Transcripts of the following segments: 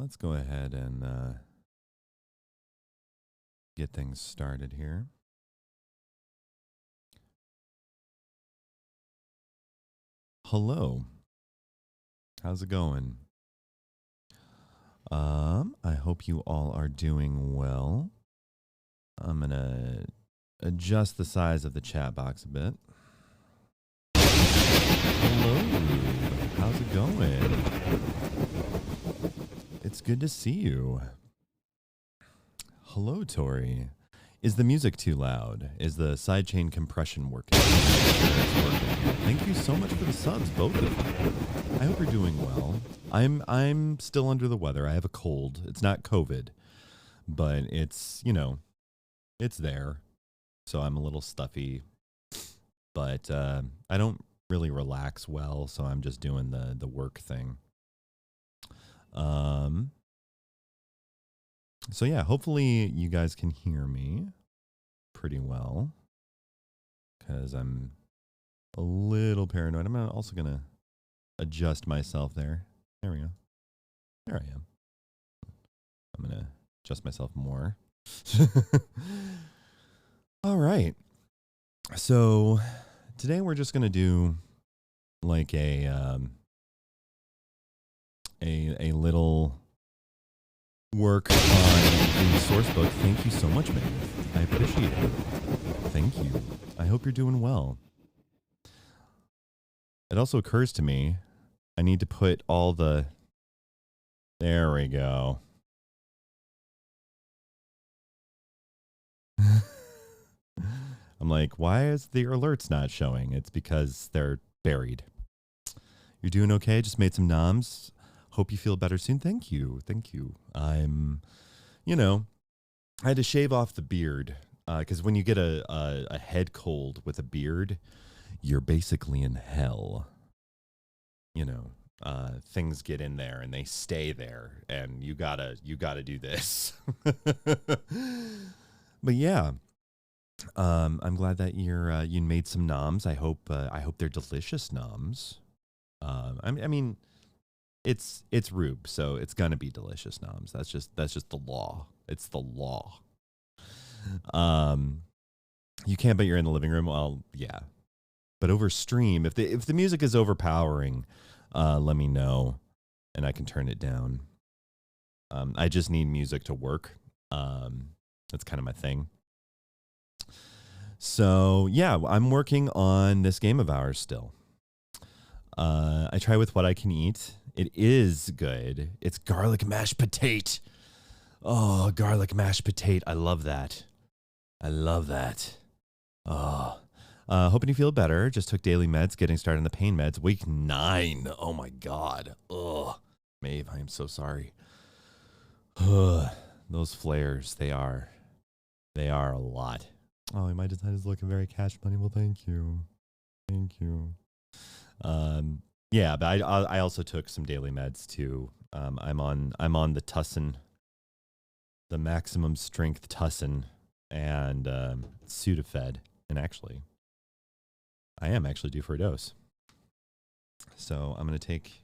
let's go ahead and get things started here. Hello. How's it going? I hope you all are doing well. I'm going to adjust the size of the chat box a bit. Hello. How's it going? It's good to see you. Hello, Tori. Is the music too loud? Is the sidechain compression working? Thank you so much for the subs, both of you. I hope you're doing well. I'm still under the weather. I have a cold. It's not COVID, but it's, you know, it's there. So I'm a little stuffy, but I don't really relax well, so I'm just doing the work thing. So yeah, hopefully you guys can hear me pretty well, because I'm a little paranoid. I'm also going to adjust myself there. There we go. There I am. I'm going to adjust myself more. All right. So today we're just going to do like a little work on the source book. Thank you so much, man. I appreciate it. Thank you. I hope you're doing well. It also occurs to me, I need to put all the... There we go. I'm like, why is the alerts not showing? It's because they're buried. You're doing okay? Just made some noms. Hope you feel better soon. Thank you. Thank you. You know, I had to shave off the beard because when you get a head cold with a beard, you're basically in hell. You know, things get in there and they stay there, and you gotta do this. But yeah, I'm glad that you made some noms. I hope they're delicious noms. I mean, it's Rube, so it's gonna be delicious noms. That's just the law. It's the law. You can't, but you're in the living room. Well, yeah, but over stream, if the music is overpowering, let me know, and I can turn it down. I just need music to work. That's kind of my thing. So yeah, I'm working on this game of ours still. I try with what I can eat. It is good. It's garlic mashed potato. Oh, garlic mashed potato. I love that. I love that. Oh, hoping you feel better. Just took daily meds, getting started on the pain meds. Week 9. Oh my God. Ugh. Maeve, I am so sorry. Ugh. Those flares, they are a lot. Oh, my design is looking very cash money. Well, thank you. Thank you. Yeah, but I also took some daily meds too. I'm on the Tussin, the maximum strength Tussin, and Sudafed. And actually, I am actually due for a dose. So I'm going to take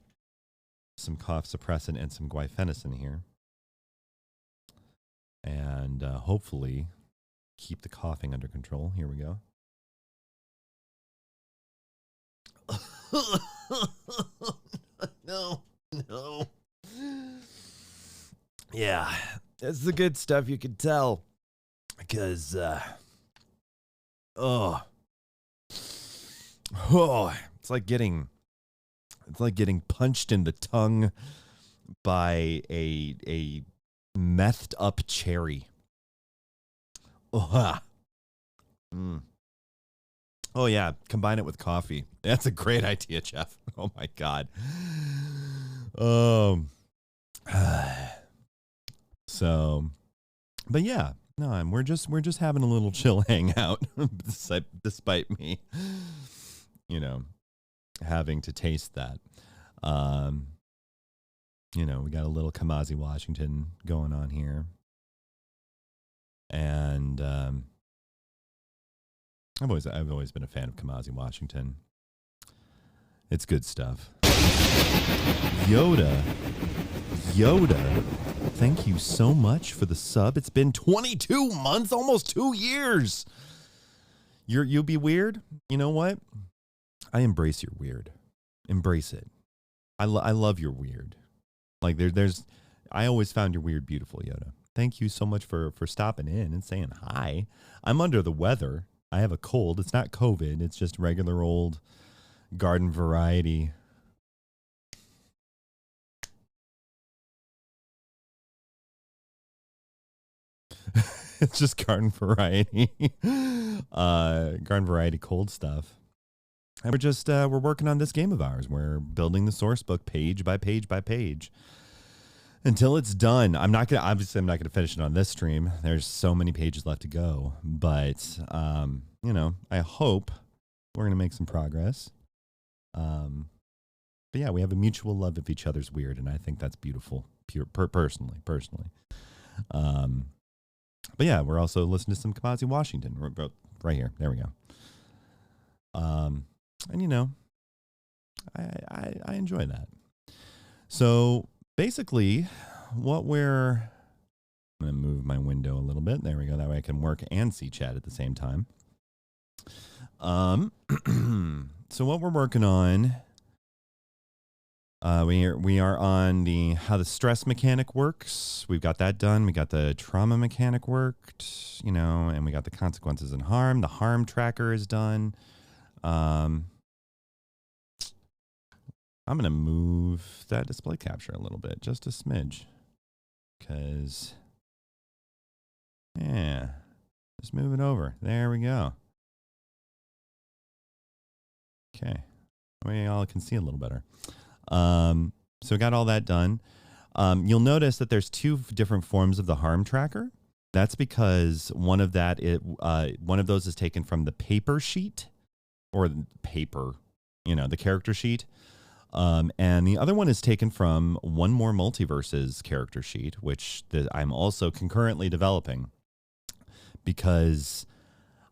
some cough suppressant and some guaifenesin here, and hopefully keep the coughing under control. Here we go. No. Yeah, that's the good stuff, you can tell. Because, it's like getting punched in the tongue by a methed up cherry. Mm. Oh, yeah. Combine it with coffee. That's a great idea, Jeff. Oh, my God. So, but yeah, no, we're just having a little chill hangout, despite me, you know, having to taste that. You know, we got a little Kamasi Washington going on here, and I've always been a fan of Kamasi Washington. It's good stuff. Yoda, thank you so much for the sub. It's been 22 months, almost 2 years. You'll be weird. You know what? I embrace your weird. Embrace it. I love your weird. Like I always found your weird beautiful, Yoda. Thank you so much for stopping in and saying hi. I'm under the weather. I have a cold. It's not COVID. It's just regular old garden variety. It's just garden variety. Garden variety cold stuff. And we're working on this game of ours. We're building the source book page by page by page until it's done. I'm not gonna finish it on this stream. There's so many pages left to go, but I hope we're gonna make some progress. But yeah, we have a mutual love of each other's weird, and I think that's beautiful. Personally. But yeah, we're also listening to some Kamasi Washington right here. There we go. And I enjoy that. So basically, I'm going to move my window a little bit. There we go. That way I can work and see chat at the same time. So what we're working on, we are on how the stress mechanic works. We've got that done. We got the trauma mechanic worked, and we got the consequences and harm. The harm tracker is done. I'm going to move that display capture a little bit, just a smidge. Because, yeah, just move it over. There we go. Okay. We all can see a little better. So we got all that done. You'll notice that there's 2 different forms of the harm tracker. That's because one of those is taken from the paper sheet, or paper, the character sheet. And the other one is taken from One More Multiverse's character sheet, which I'm also concurrently developing because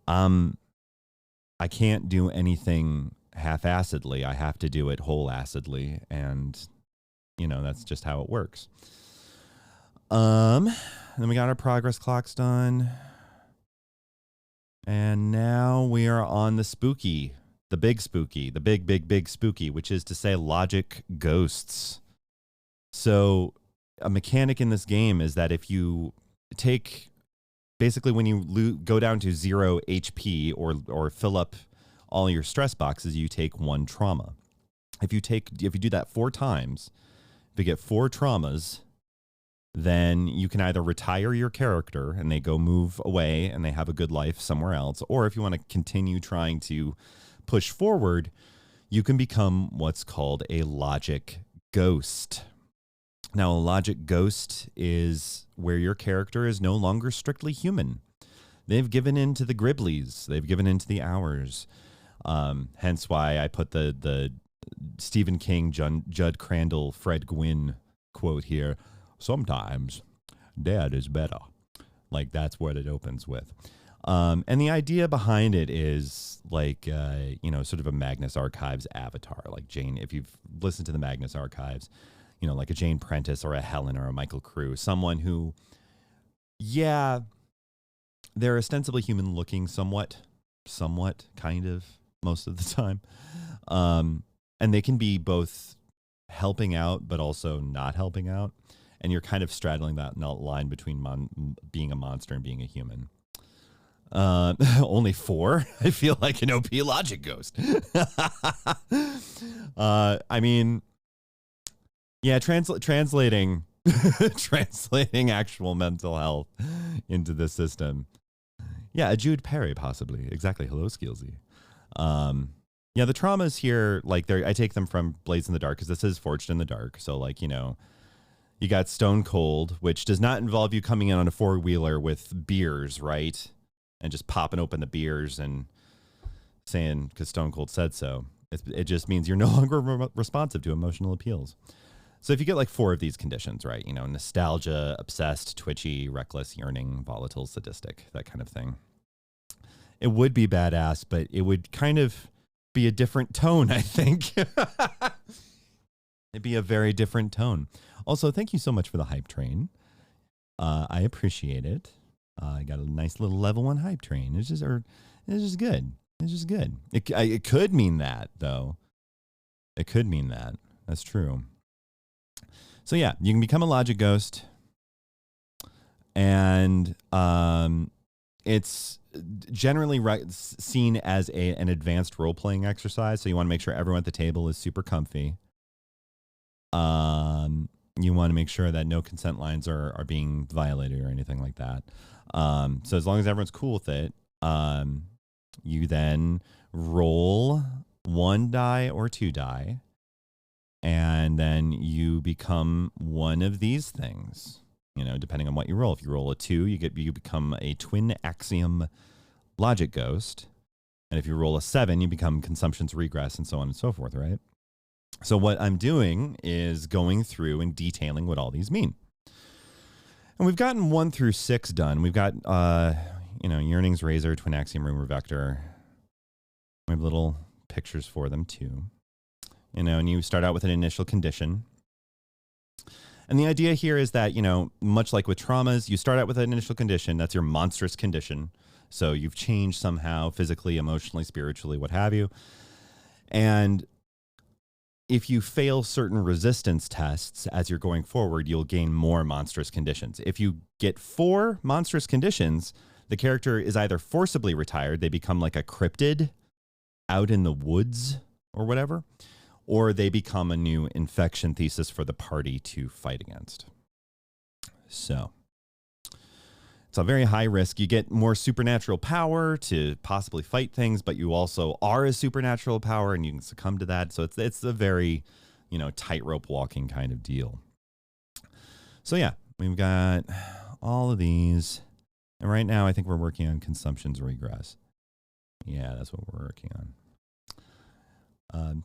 I can't do anything half-assedly. I have to do it whole-assedly, and that's just how it works. Then we got our progress clocks done, and now we are on the spooky, the big spooky, which is to say logic ghosts. So a mechanic in this game is that if you take, basically when you go down to 0 HP or fill up all your stress boxes, you take 1 trauma. If you do that 4 times, if you get 4 traumas, then you can either retire your character and they go move away and they have a good life somewhere else, or if you want to continue trying to push forward, you can become what's called a logic ghost. Now, a logic ghost is where your character is no longer strictly human. They've given in to the Griblies. They've given in to the hours. Hence why I put the Stephen King, Judd Crandall, Fred Gwynn quote here. Sometimes dad is better. Like, that's what it opens with. And the idea behind it is like, sort of a Magnus Archives avatar. Like Jane, if you've listened to the Magnus Archives, like a Jane Prentice or a Helen or a Michael Crew, someone who, yeah, they're ostensibly human looking somewhat, kind of, most of the time. And they can be both helping out, but also not helping out. And you're kind of straddling that line between being a monster and being a human. Only 4. I feel like an OP logic ghost. I mean, yeah, translating actual mental health into the system. Yeah, a Jude Perry, possibly. Exactly. Hello, Skillsy. Yeah, the traumas here, like, I take them from Blades in the Dark, because this is Forged in the Dark. So, like, you got Stone Cold, which does not involve you coming in on a 4-wheeler with beers, right? And just popping open the beers and saying, because Stone Cold said so. It just means you're no longer responsive to emotional appeals. So if you get like 4 of these conditions, right? Nostalgia, obsessed, twitchy, reckless, yearning, volatile, sadistic, that kind of thing. It would be badass, but it would kind of be a different tone, I think. It'd be a very different tone. Also, thank you so much for the hype train. I appreciate it. I got a nice little level 1 hype train. It's just good. It's just good. It could mean that, though. It could mean that. That's true. So yeah, you can become a logic ghost, and it's generally seen as an advanced role-playing exercise. So you want to make sure everyone at the table is super comfy. You want to make sure that no consent lines are being violated or anything like that. So as long as everyone's cool with it, you then roll 1 die or 2 die, and then you become one of these things. You know, depending on what you roll. If you roll a 2, you become a twin axiom logic ghost, and if you roll a 7, you become consumption's regress, and so on and so forth. Right. So what I'm doing is going through and detailing what all these mean. And we've gotten 1 through 6 done. We've got, Yearning's Razor, Twin Axiom, Rumor Vector. We have little pictures for them too. You know, and you start out with an initial condition. And the idea here is that, much like with traumas, you start out with an initial condition. That's your monstrous condition. So you've changed somehow, physically, emotionally, spiritually, what have you. And if you fail certain resistance tests as you're going forward, you'll gain more monstrous conditions. If you get 4 monstrous conditions, the character is either forcibly retired, they become like a cryptid out in the woods or whatever, or they become a new infection thesis for the party to fight against. So it's a very high risk. You get more supernatural power to possibly fight things, but you also are a supernatural power and you can succumb to that. So it's a very, tightrope walking kind of deal. So yeah, we've got all of these. And right now I think we're working on consumption's regress. Yeah, that's what we're working on.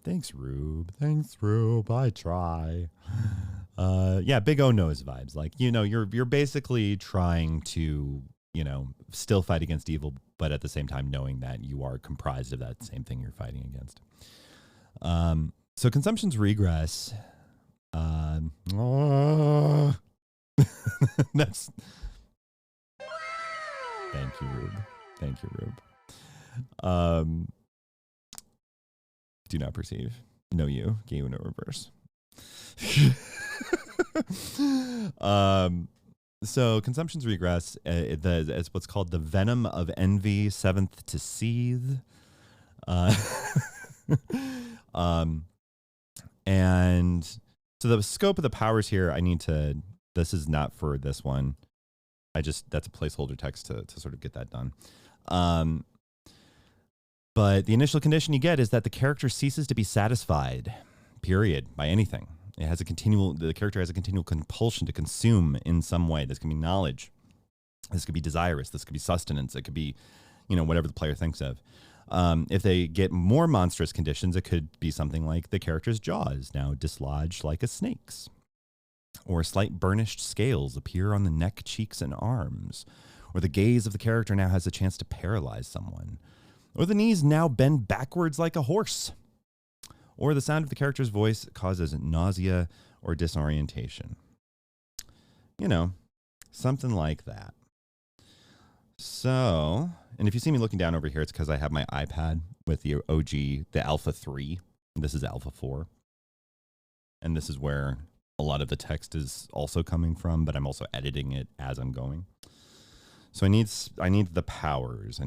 Thanks, Rube. Thanks, Rube. I try. Yeah, Big O knows vibes. Like, you're basically trying to, still fight against evil, but at the same time knowing that you are comprised of that same thing you're fighting against. So consumption's regress. That's. Thank you, Rube. Thank you, Rube. Do not perceive. No you. Gay no reverse. So consumption's regress. It's what's called the venom of envy, 7th to seethe. And so the scope of the powers here, this is not for this one. That's a placeholder text to sort of get that done. But the initial condition you get is that the character ceases to be satisfied, period, by anything. The character has a continual compulsion to consume in some way. This can be knowledge. This could be desirous. This could be sustenance. It could be, whatever the player thinks of. If they get more monstrous conditions, it could be something like the character's jaw is now dislodged like a snake's, or slight burnished scales appear on the neck, cheeks, and arms, or the gaze of the character now has a chance to paralyze someone, or the knees now bend backwards like a horse, or the sound of the character's voice causes nausea or disorientation. Something like that. So, and if you see me looking down over here, it's because I have my iPad with the OG, the Alpha 3. This is Alpha 4. And this is where a lot of the text is also coming from, but I'm also editing it as I'm going. So I need the powers.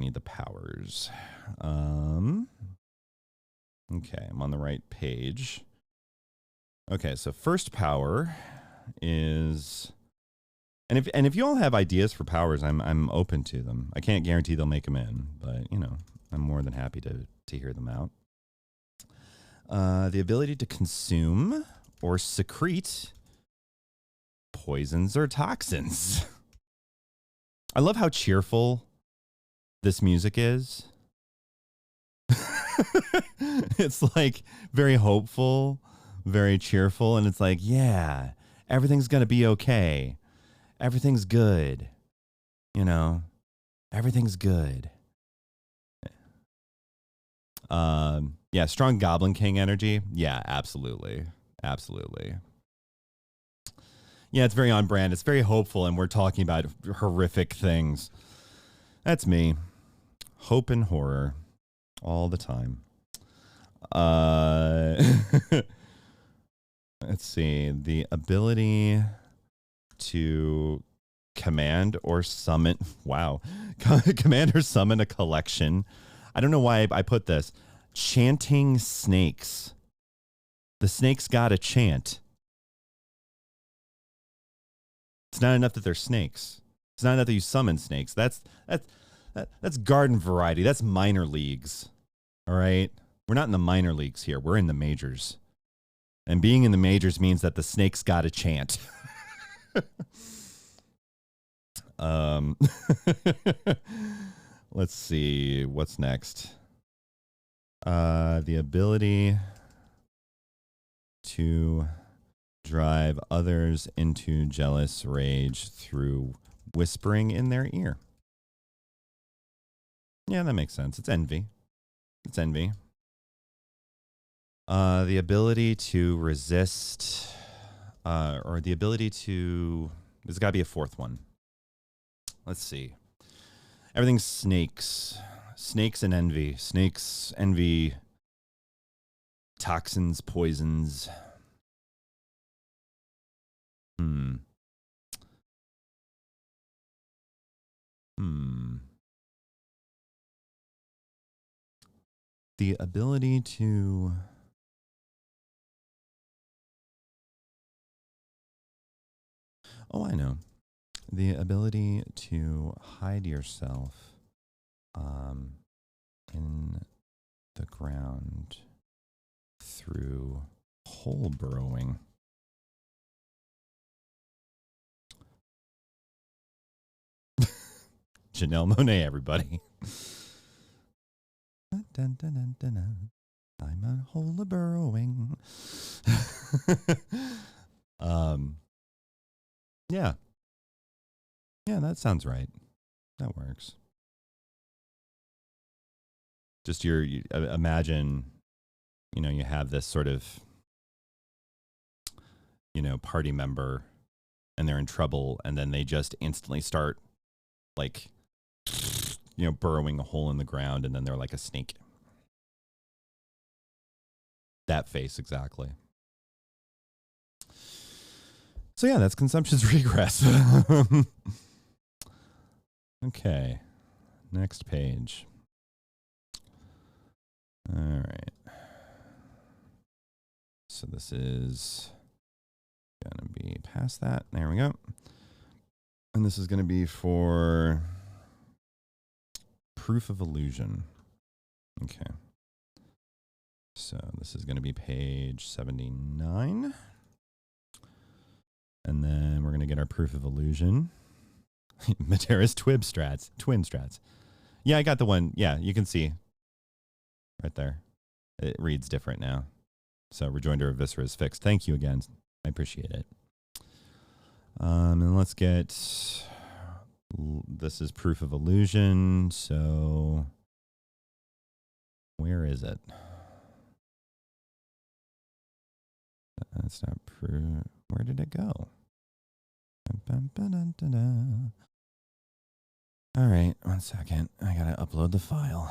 Okay, I'm on the right page. Okay, so first power is, and if you all have ideas for powers, I'm open to them. I can't guarantee they'll make them in, but I'm more than happy to hear them out. The ability to consume or secrete poisons or toxins. I love how cheerful this music is. It's like very hopeful, very cheerful, and it's like, yeah, everything's gonna be okay. Everything's good. Everything's good. Yeah, strong Goblin King energy. Yeah, absolutely. Absolutely. Yeah, it's very on brand. It's very hopeful, and we're talking about horrific things. That's me. Hope and horror all the time. Let's see. The ability to command or summon. Wow. Command or summon a collection. I don't know why I put this. Chanting snakes. The snakes gotta chant. It's not enough that they're snakes. It's not enough that you summon snakes. That's garden variety. That's minor leagues. All right? We're not in the minor leagues here. We're in the majors. And being in the majors means that the snakes got to chant. Let's see. What's next? The ability to drive others into jealous rage through whispering in their ear. Yeah, that makes sense. It's envy. It's envy. The ability to resist, or the ability to... There's got to be a fourth one. Let's see. Everything's snakes. Snakes and envy. Snakes, envy, toxins, poisons. The ability to... Oh, I know. The ability to hide yourself in the ground through hole burrowing. Janelle Monáe, everybody. Dun, dun, dun, dun, dun. I'm a hole burrowing. Yeah. Yeah, that sounds right. That works. Just imagine, you have this sort of, party member and they're in trouble and then they just instantly start like, burrowing a hole in the ground and then they're like a snake. That face, exactly. So yeah, that's consumption's regress. Okay. Next page. All right. So this is going to be past that. There we go. And this is going to be for proof of illusion. Okay. So this is going to be page 79. And then we're going to get our proof of illusion. Matera's twin strats. Yeah, I got the one. Yeah, you can see right there. It reads different now. So rejoinder of viscera is fixed. Thank you again. I appreciate it. And let's get, this is proof of illusion. So where is it? That's not proof. Where did it go? All right, 1 second. I gotta upload the file.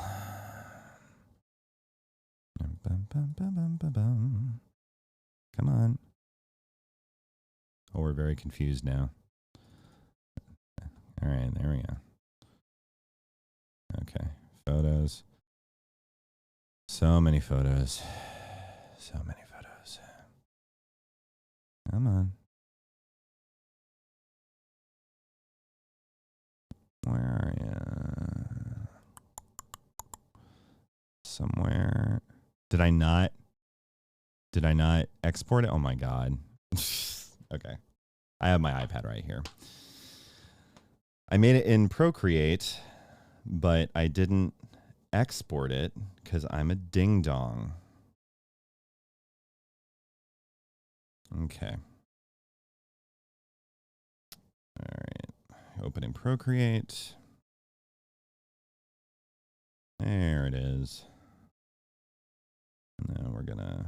Come on. Oh, we're very confused now. All right, there we go. Okay, photos. So many photos. So many photos. Come on. Where are you? Somewhere. Did I not export it? Oh my God. Okay. I have my iPad right here. I made it in Procreate, but I didn't export it because I'm a ding dong. Okay. All right. Opening Procreate. There it is. And then we're going to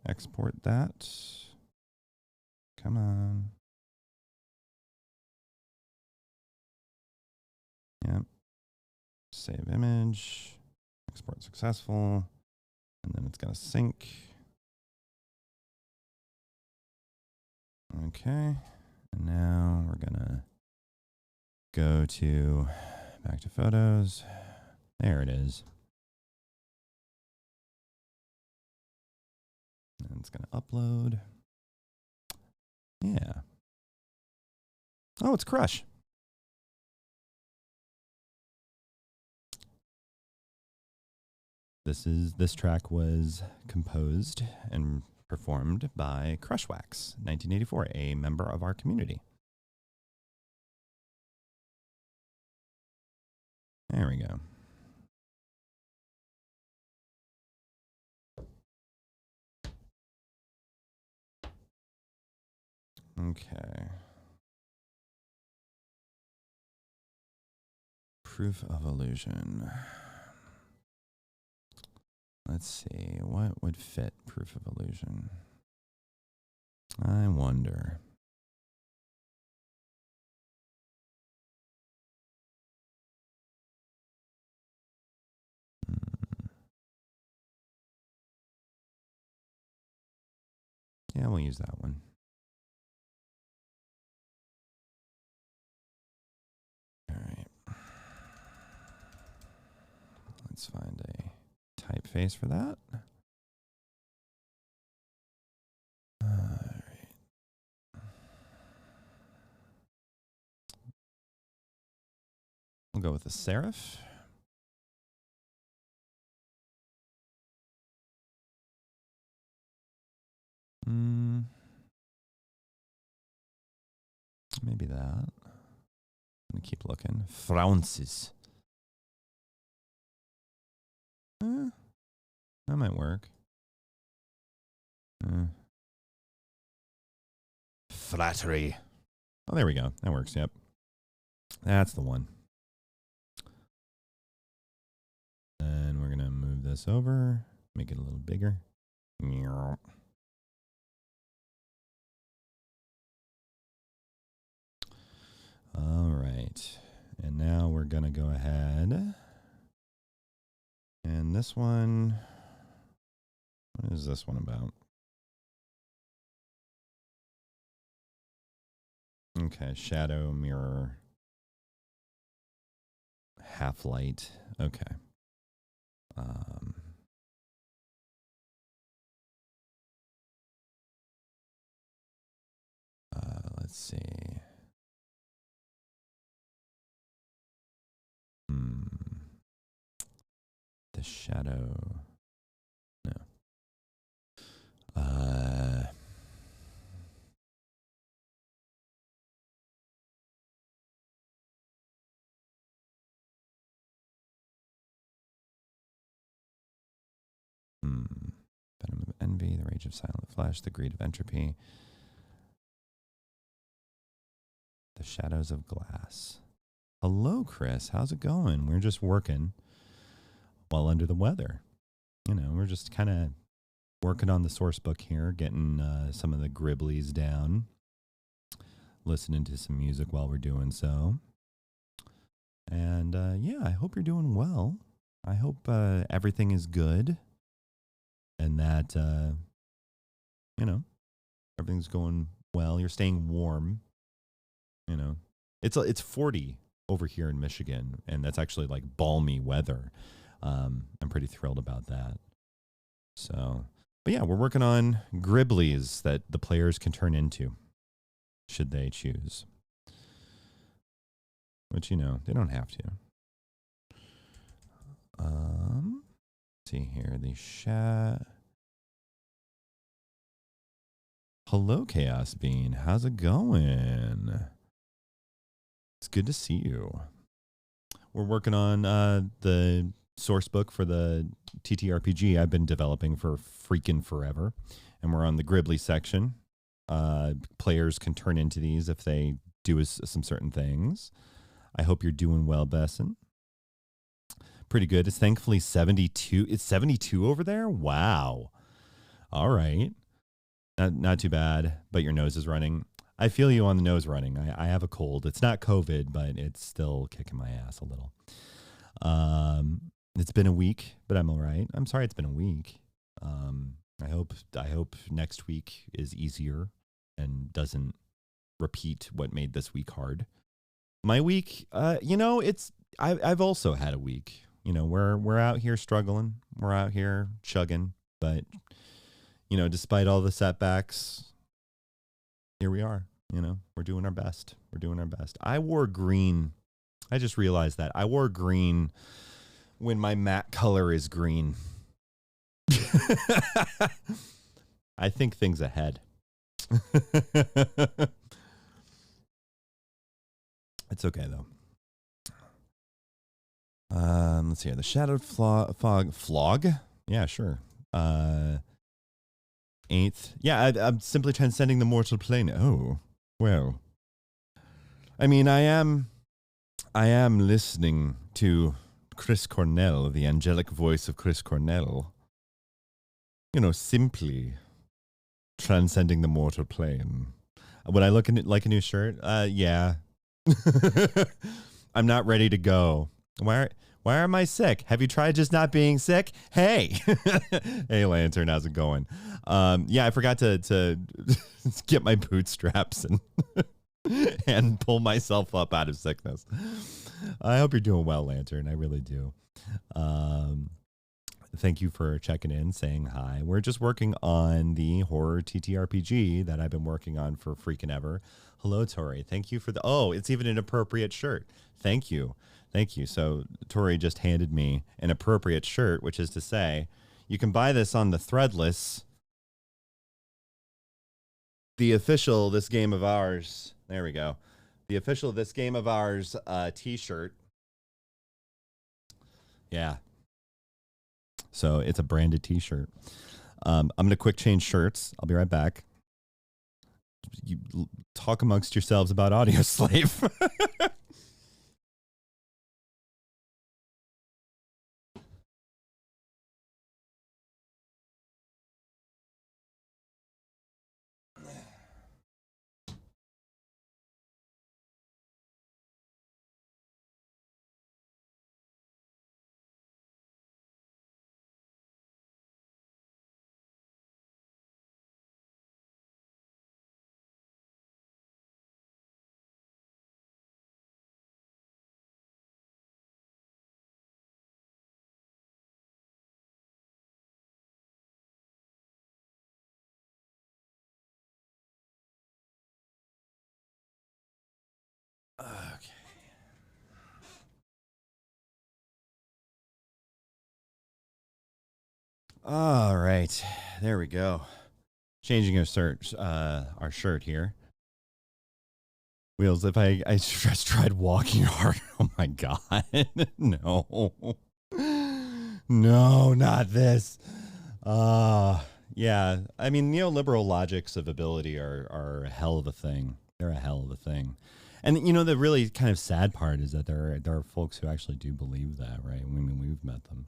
export that. Come on. Yep. Save image. Export successful. And then it's going to sync. Okay. And now we're going to go to back to photos. There it is. And it's going to upload. Yeah. Oh, it's Crush. This track was composed and performed by Crushwax, 1984, a member of our community. There we go. Okay. Proof of illusion. Let's see, what would fit proof of illusion? I wonder. Yeah, we'll use that one. All right. Let's find a typeface for that. All right. We'll go with the serif. Maybe that. I'm gonna keep looking. Francis. That might work. Flattery. Oh, there we go. That works. Yep. That's the one. And we're going to move this over, make it a little bigger. All right. And now we're going to go ahead. And this one, what is this one about? Okay, shadow, mirror, half light. Okay. Let's see. The shadow. No. Venom of envy, the rage of silent flesh, the greed of entropy, the shadows of glass. Hello, Chris. How's it going? We're just working while under the weather. You know, we're just kind of working on the source book here, getting some of the gribblies down, listening to some music while we're doing so. And yeah, I hope you're doing well. I hope everything is good and that, you know, everything's going well. You're staying warm. You know, it's 40 over here in Michigan, and that's actually like balmy weather. I'm pretty thrilled about that. So, but yeah, we're working on gribblies that the players can turn into, should they choose. Which, you know, they don't have to. See here, the chat. Hello, Chaos Bean. How's it going? It's good to see you. We're working on the source book for the TTRPG I've been developing for freaking forever. And we're on the Gribbly section. Players can turn into these if they do some certain things. I hope you're doing well, Besson. Pretty good. It's thankfully 72. It's 72 over there? Wow. All right. Not too bad, but your nose is running. I feel you on the nose running. I have a cold. It's not COVID, but it's still kicking my ass a little. It's been a week, but I'm all right. I'm sorry it's been a week. I hope next week is easier and doesn't repeat what made this week hard. My week, I've also had a week. We're out here struggling. We're out here chugging, but despite all the setbacks, here we are. We're doing our best. We're doing our best. I wore green. I just realized that I wore green when my matte color is green. I think things ahead. It's okay though. Let's see here. The shadowed flog. Yeah, sure. 8th. Yeah, I'm simply transcending the mortal plane. Oh, well. I mean, I am listening to Chris Cornell, the angelic voice of Chris Cornell. Simply transcending the mortal plane. Would I look like a new shirt? Yeah. I'm not ready to go. Why am I sick? Have you tried just not being sick? Hey. Hey, Lantern, how's it going? Yeah, I forgot to get my bootstraps and pull myself up out of sickness. I hope you're doing well, Lantern. I really do. Thank you for checking in, saying hi. We're just working on the horror TTRPG that I've been working on for freaking ever. Hello, Tori. Thank you for it's even an appropriate shirt. Thank you. Thank you. So Tori just handed me an appropriate shirt, which is to say, you can buy this on the Threadless. The official This Game of Ours. There we go. The official This Game of Ours t-shirt. Yeah. So it's a branded t-shirt. I'm going to quick change shirts. I'll be right back. You talk amongst yourselves about Audio Slave. Okay. All right. There we go. Changing our shirt here. Wheels, if I just tried walking hard. Oh my God. No. No, not this. Yeah. I mean, neoliberal logics of ability are a hell of a thing. They're a hell of a thing. And the really kind of sad part is that there are folks who actually do believe that, right? I mean, we've met them,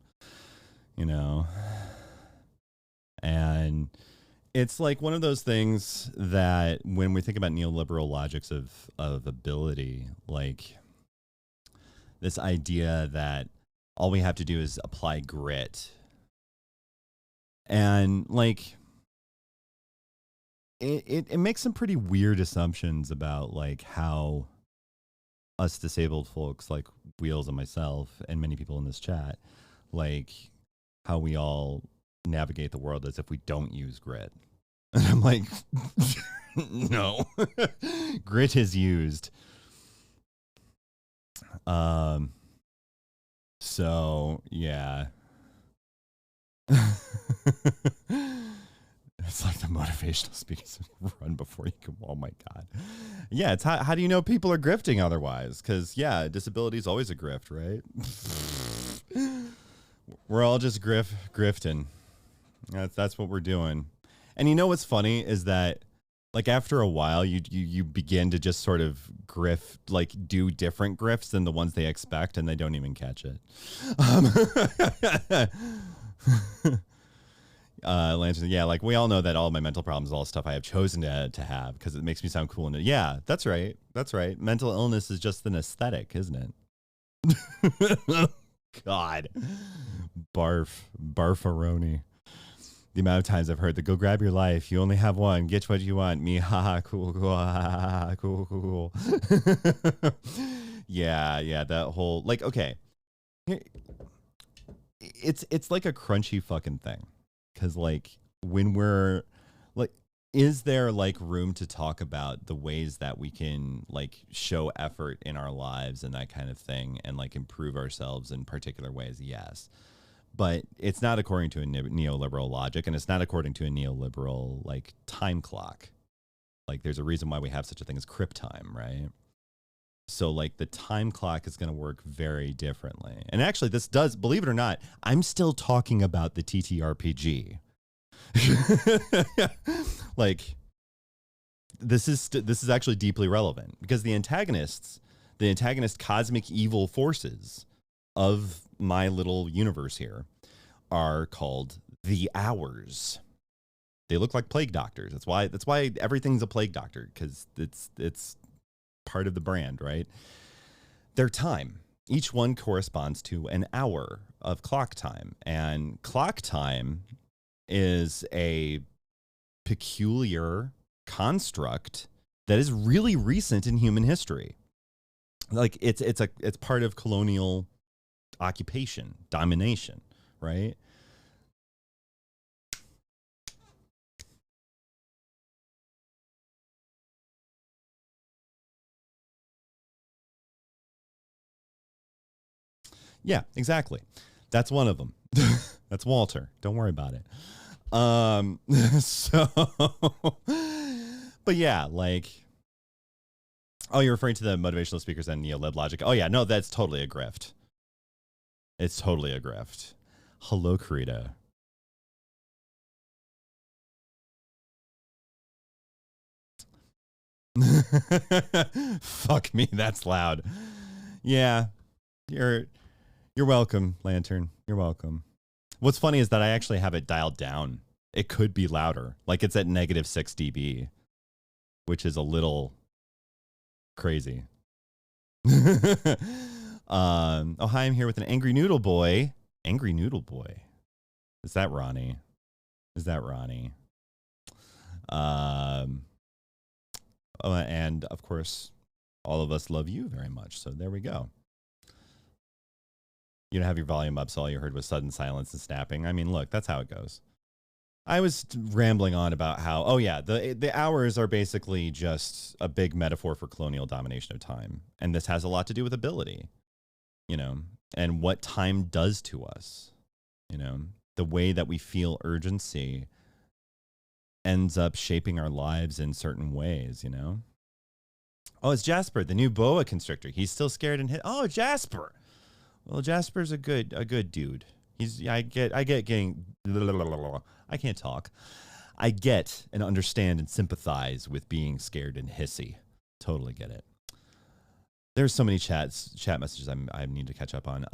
and it's like one of those things that when we think about neoliberal logics of ability, like this idea that all we have to do is apply grit, and like it makes some pretty weird assumptions about like how us disabled folks like Wheels and myself and many people in this chat, like how we all navigate the world as if we don't use grit. And I'm like, no, grit is used. So yeah. It's like the motivational speakers run before you can. Oh my God. Yeah. It's how do you know people are grifting otherwise? Because yeah, disability is always a grift, right? We're all just grifting. That's what we're doing. And what's funny is that like after a while you begin to just sort of grift, like do different grifts than the ones they expect, and they don't even catch it. Lantern, yeah, like we all know that all my mental problems, all stuff I have chosen to have because it makes me sound cool. And yeah, that's right. That's right. Mental illness is just an aesthetic, isn't it? God, barfaroni. The amount of times I've heard the "Go grab your life. You only have one. Get what you want." Me, haha, cool, cool, ha, ha, cool, cool. Yeah. That whole like, okay, it's like a crunchy fucking thing, because like when we're like, is there like room to talk about the ways that we can like show effort in our lives and that kind of thing, and like improve ourselves in particular ways? Yes. But it's not according to a neoliberal logic, and it's not according to a neoliberal like time clock. Like there's a reason why we have such a thing as crip time, right? So like the time clock is going to work very differently. And actually this does, believe it or not, I'm still talking about the TTRPG. Like this is actually deeply relevant, because the antagonist cosmic evil forces of my little universe here are called the Hours. They look like plague doctors. That's why everything's a plague doctor, because it's part of the brand, right? Their time. Each one corresponds to an hour of clock time, and clock time is a peculiar construct that is really recent in human history. Like it's part of colonial occupation, domination, right? Yeah, exactly. That's one of them. That's Walter. Don't worry about it. So, but yeah, like, oh, you're referring to the motivational speakers and neo-lib logic. Oh yeah, no, that's totally a grift. It's totally a grift. Hello, Karita. Fuck me, that's loud. Yeah, you're welcome, Lantern. You're welcome. What's funny is that I actually have it dialed down. It could be louder. Like it's at -6 dB, which is a little crazy. Oh, hi, I'm here with an angry noodle boy. Angry noodle boy. Is that Ronnie? And of course, all of us love you very much. So there we go. You don't have your volume up, so all you heard was sudden silence and snapping. I mean, look, that's how it goes. I was rambling on about how, oh yeah, the hours are basically just a big metaphor for colonial domination of time. And this has a lot to do with ability, you know, and what time does to us, you know, the way that we feel urgency ends up shaping our lives in certain ways, you know. Oh, it's Jasper, the new boa constrictor. He's still scared and hit. Oh, Jasper. Well, Jasper's a good dude. I get getting, I can't talk. I get and understand and sympathize with being scared and hissy. Totally get it. There's so many chat messages I need to catch up on.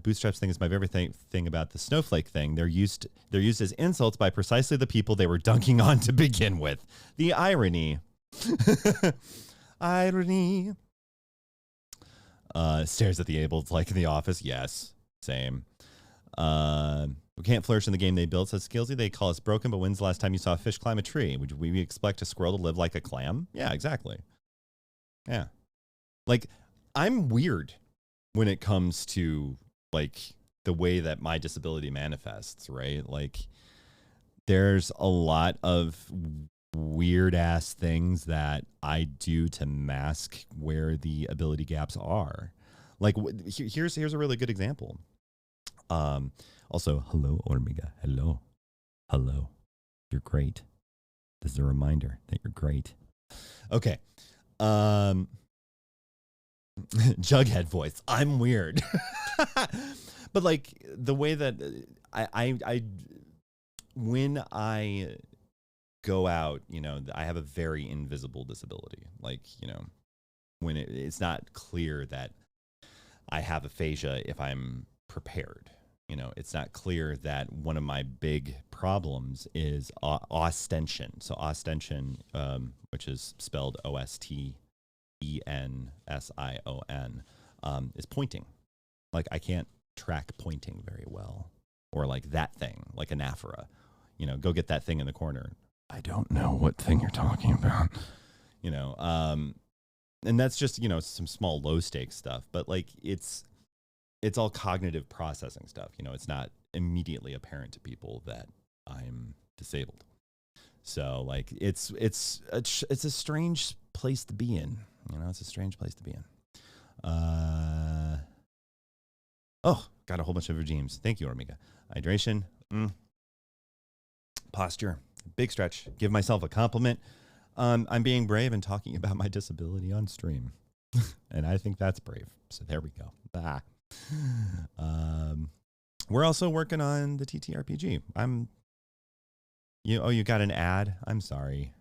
Bootstraps thing is my favorite thing about the snowflake thing. They're used as insults by precisely the people they were dunking on to begin with. The irony. Irony. Stares at the Ableds like in The Office. Yes, same. We can't flourish in the game they built, says Skillsy. They call us broken, but when's the last time you saw a fish climb a tree? Would we expect a squirrel to live like a clam? Yeah, exactly. Yeah. Like, I'm weird when it comes to, like, the way that my disability manifests, right? Like, there's a lot of weird-ass things that I do to mask where the ability gaps are. Like, here's a really good example. Also, hello, Omega. Hello. You're great. This is a reminder that you're great. Okay. Jughead voice. I'm weird. But like the way that I when I go out, you know, I have a very invisible disability. Like, you know, when it's not clear that I have aphasia if I'm prepared. You know, it's not clear that one of my big problems is ostension. So ostension, which is spelled OSTENSION, is pointing. Like I can't track pointing very well, or like that thing, like anaphora. You know, go get that thing in the corner. I don't know what thing you're talking about. You know, and that's just, you know, some small low stakes stuff, but like it's all cognitive processing stuff. You know, it's not immediately apparent to people that I'm disabled. So like it's a strange place to be in. You know, it's a strange place to be in. Oh, got a whole bunch of regimes. Thank you, Omega. Hydration, posture, big stretch. Give myself a compliment. I'm being brave and talking about my disability on stream. And I think that's brave. So there we go. We're also working on the TTRPG. You got an ad? I'm sorry.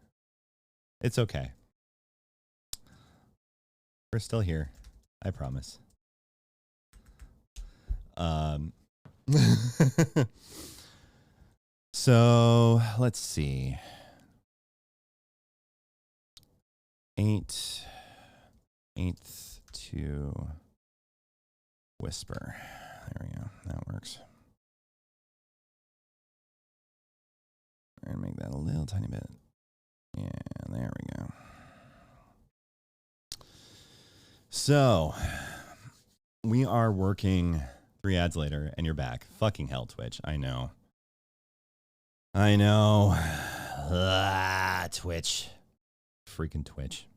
It's okay. We're still here. I promise. So let's see. 8th to whisper. There we go. That works. We're going to make that a little tiny bit. Yeah, there we go. So we are working 3 ads later and you're back. Fucking hell, Twitch. I know. Twitch. Freaking Twitch.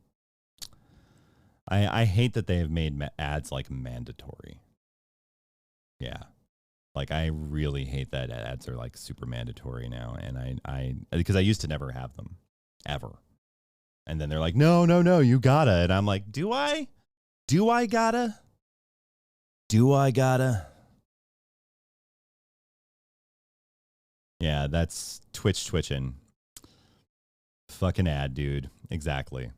I hate that they have made ads like mandatory. Yeah. Like I really hate that ads are like super mandatory now. And I because I used to never have them ever. And then they're like, no, you gotta. And I'm like, do I gotta? Yeah, that's twitching. Fucking ad, dude. Exactly.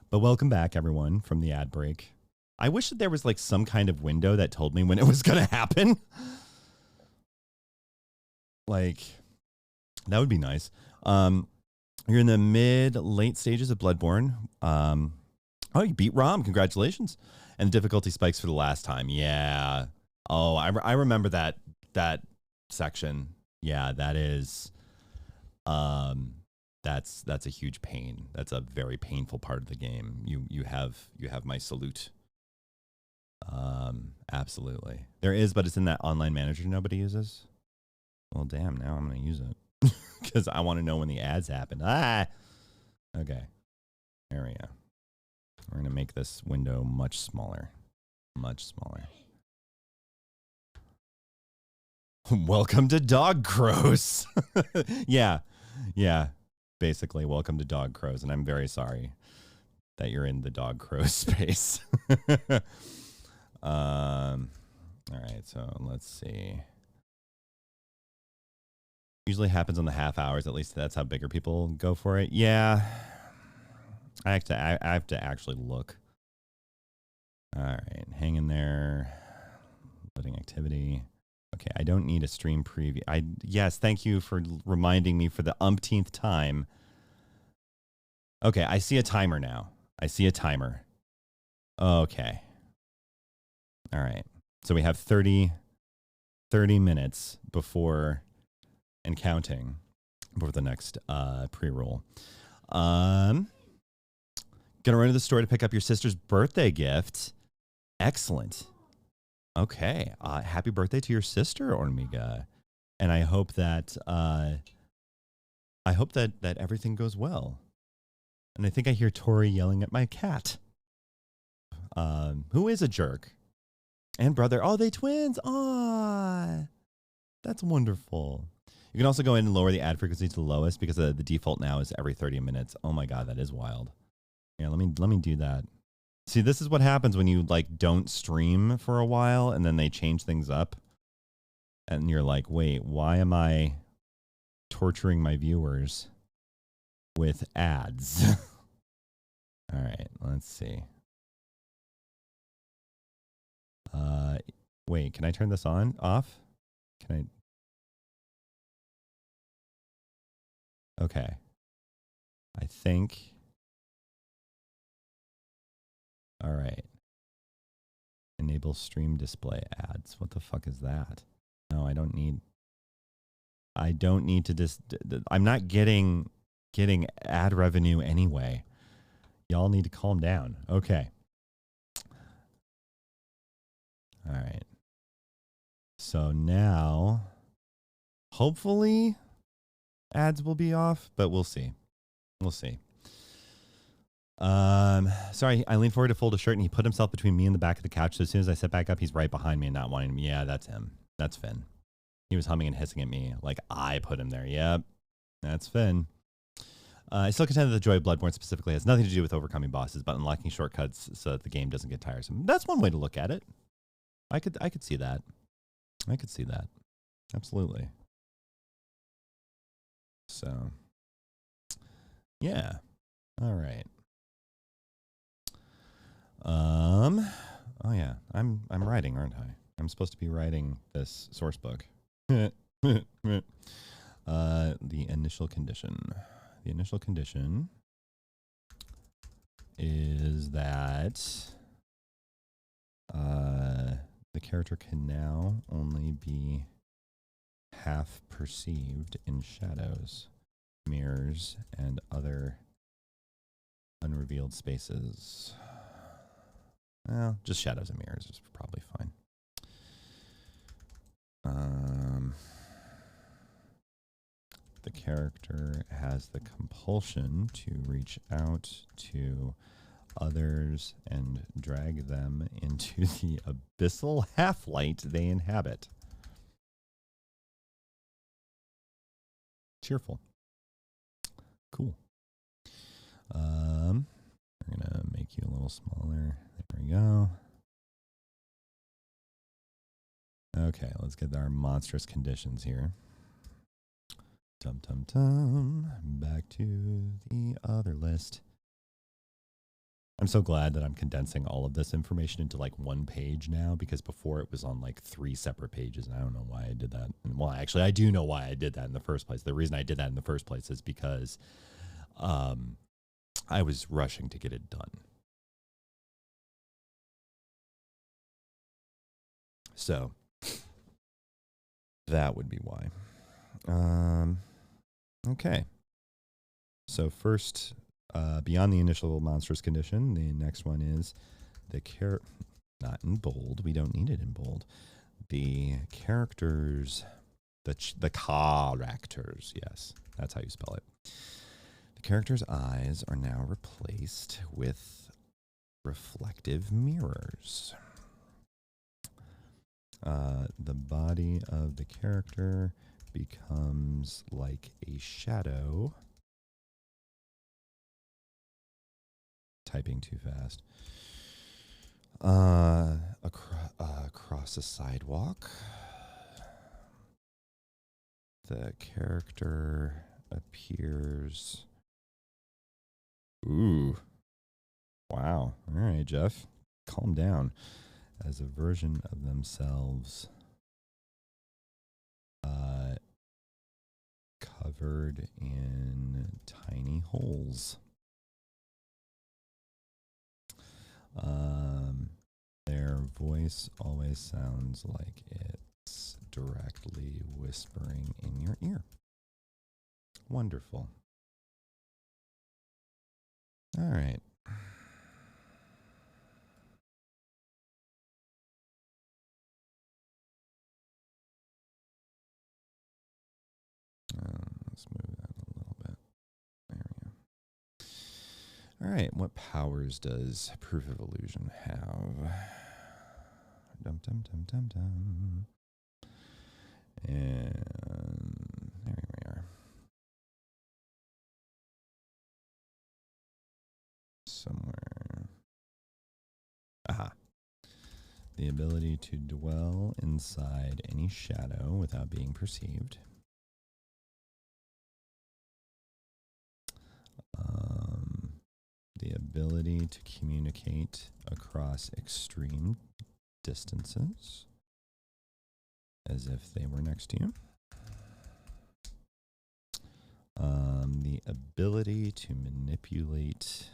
But welcome back, everyone, from the ad break. I wish that there was like some kind of window that told me when it was going to happen. Like, that would be nice. You're in the late stages of Bloodborne. Oh, you beat Rom. Congratulations. And the difficulty spikes for the last time. Yeah. Oh, I remember that section. Yeah, that is... that's a huge pain. That's a very painful part of the game. You have my salute. Absolutely. There is, but it's in that online manager nobody uses. Well, damn, now I'm going to use it because I want to know when the ads happen. Okay. There we go. We're going to make this window much smaller. Welcome to Dog Crows. Yeah. Basically, welcome to Dog Crows, and I'm very sorry that you're in the Dog Crow space. All right, so let's see. Usually happens on the half hours. At least that's how bigger people go for it. Yeah, I have to actually look. All right, hang in there. Loading activity. Okay, I don't need a stream preview. Yes, thank you for reminding me for the umpteenth time. Okay, I see a timer now. Okay. All right. So we have 30 minutes before and counting before the next pre-roll. Gonna run to the store to pick up your sister's birthday gift. Excellent. Okay. Happy birthday to your sister, Ormiga. And I hope that that everything goes well. And I think I hear Tori yelling at my cat. Who is a jerk. And brother. Oh, they twins. Aw. That's wonderful. You can also go in and lower the ad frequency to the lowest because the default now is every 30 minutes. Oh my God, that is wild. Yeah, let me do that. See, this is what happens when you like don't stream for a while and then they change things up. And you're like, wait, why am I torturing my viewers with ads? All right, let's see. Wait, can I turn this on? Off? Can I? Okay. I think. All right. Enable stream display ads. What the fuck is that? No, I don't need to I'm not getting ad revenue anyway. Y'all need to calm down. Okay. All right. So now hopefully ads will be off, but we'll see. We'll see. Sorry, I leaned forward to fold a shirt and he put himself between me and the back of the couch. So as soon as I sit back up, he's right behind me and not wanting me. Yeah, that's him. That's Finn. He was humming and hissing at me like I put him there. Yep, that's Finn. I still contend that the joy of Bloodborne specifically has nothing to do with overcoming bosses, but unlocking shortcuts so that the game doesn't get tiresome. That's one way to look at it. I could see that. I could see that. Absolutely. So, yeah. All right. Oh yeah, I'm writing, aren't I? I'm supposed to be writing this source book. The initial condition. The initial condition is that the character can now only be half perceived in shadows, mirrors, and other unrevealed spaces. Well, just shadows and mirrors is probably fine. The character has the compulsion to reach out to others and drag them into the abyssal half-light they inhabit. Cheerful. Cool. We're gonna make you a little smaller. There we go. Okay, let's get our monstrous conditions here. Back to the other list. I'm so glad that I'm condensing all of this information into like one page now, because before it was on like 3 separate pages, and I don't know why I did that. Well, actually, I do know why I did that in the first place. The reason I did that in the first place is because I was rushing to get it done. So that would be why. Okay. So first, beyond the initial monstrous condition, the next one is the not in bold. We don't need it in bold. The characters, the characters. Yes, that's how you spell it. The character's eyes are now replaced with reflective mirrors. The body of the character becomes like a shadow. Typing too fast. Across a sidewalk. The character appears. Ooh. Wow. All right, Jeff. Calm down. As a version of themselves covered in tiny holes. Their voice always sounds like it's directly whispering in your ear. Wonderful. All right. Let's move that a little bit. There we go. All right. What powers does Proof of Illusion have? Dum dum dum dum dum. And there we are. Somewhere. Aha. The ability to dwell inside any shadow without being perceived. The ability to communicate across extreme distances. as if they were next to you. The ability to manipulate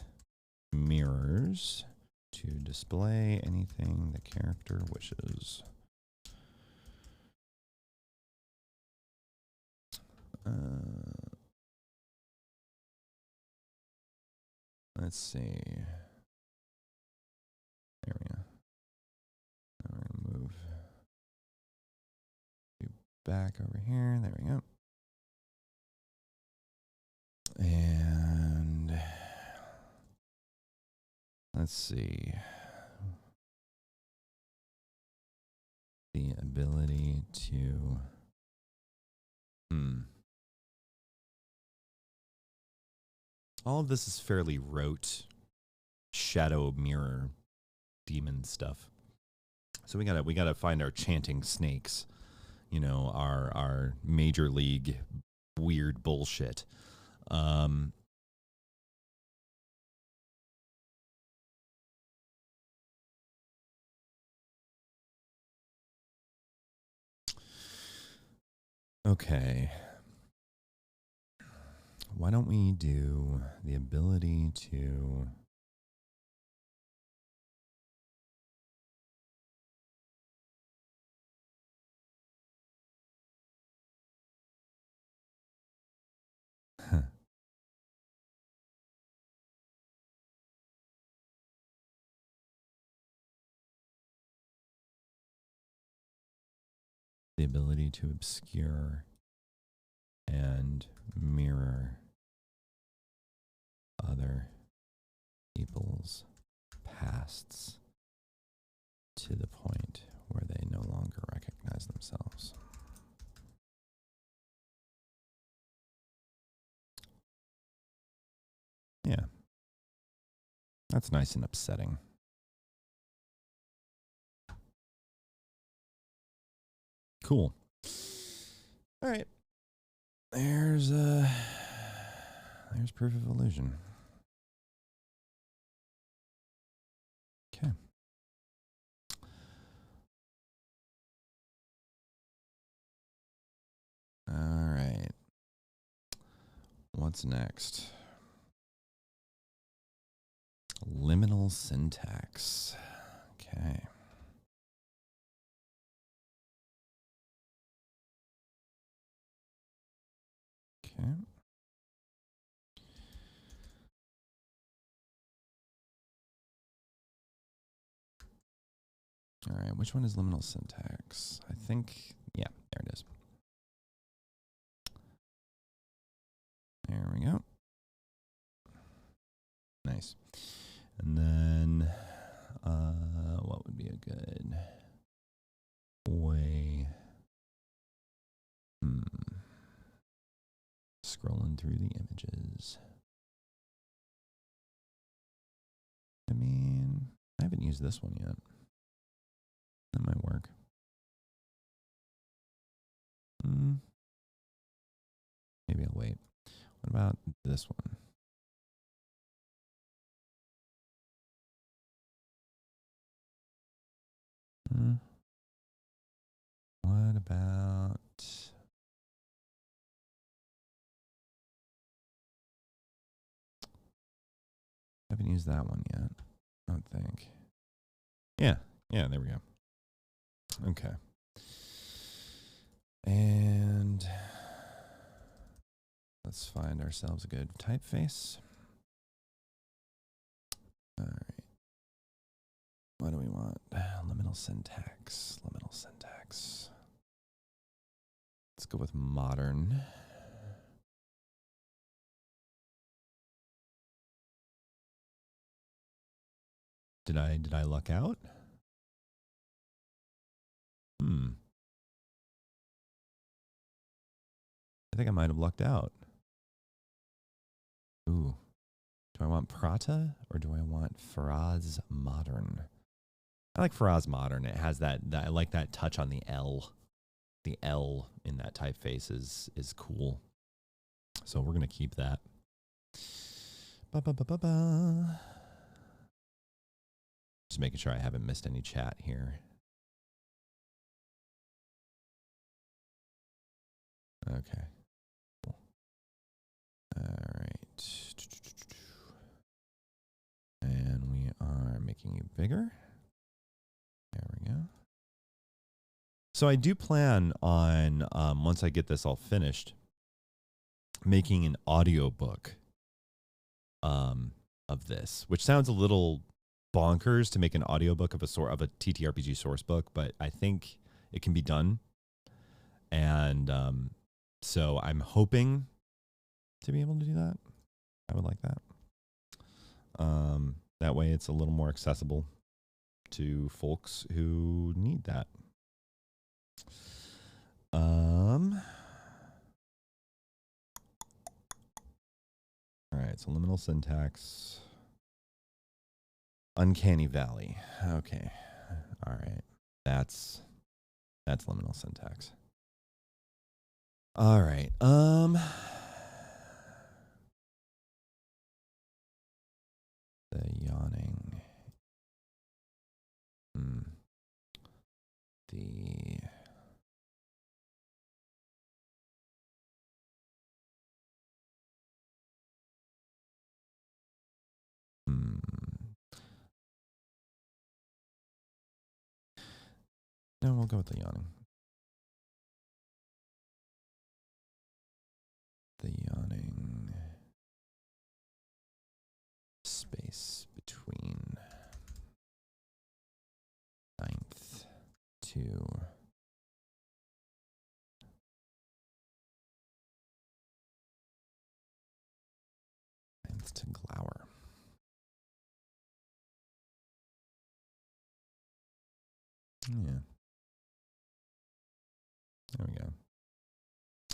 mirrors to display anything the character wishes. Let's see. There we go. We're going to move you back over here. There we go. And let's see. The ability to... All of this is fairly rote shadow mirror demon stuff. So we gotta find our chanting snakes, you know, our major league weird bullshit. Okay. Why don't we do the ability to... the ability to obscure and mirror other people's pasts to the point where they no longer recognize themselves. Yeah. That's nice and upsetting. Cool. All right. There's proof of illusion. Okay. All right. What's next? Liminal syntax. Okay. Okay. All right, which one is liminal syntax? I think, yeah, there it is. There we go. Nice. And then, what would be a good way? Scrolling through the images. I mean, I haven't used this one yet. That might work. Maybe I'll wait. What about this one? What about... I haven't used that one yet, I don't think. Yeah, there we go. Okay. And let's find ourselves a good typeface. All right. What do we want? Liminal syntax. Liminal syntax. Let's go with modern. Did I luck out? I think I might have lucked out. Ooh. Do I want Prata or do I want Faraz Modern? I like Faraz Modern. It has that I like that touch on the L. The L in that typeface is cool. So we're gonna keep that. Just making sure I haven't missed any chat here. Okay. Cool. All right. And we are making you bigger. There we go. So I do plan on, once I get this all finished, making an audiobook of this, which sounds a little bonkers to make an audiobook of a TTRPG source book, but I think it can be done. And so I'm hoping to be able to do that. I would like that. That way it's a little more accessible to folks who need that. All right, so liminal syntax. Uncanny Valley. Okay. All right. That's liminal syntax. All right. The yawning. No, we'll go with the yawning. The yawning space between 9th to 9th to Glower. Yeah. There we go.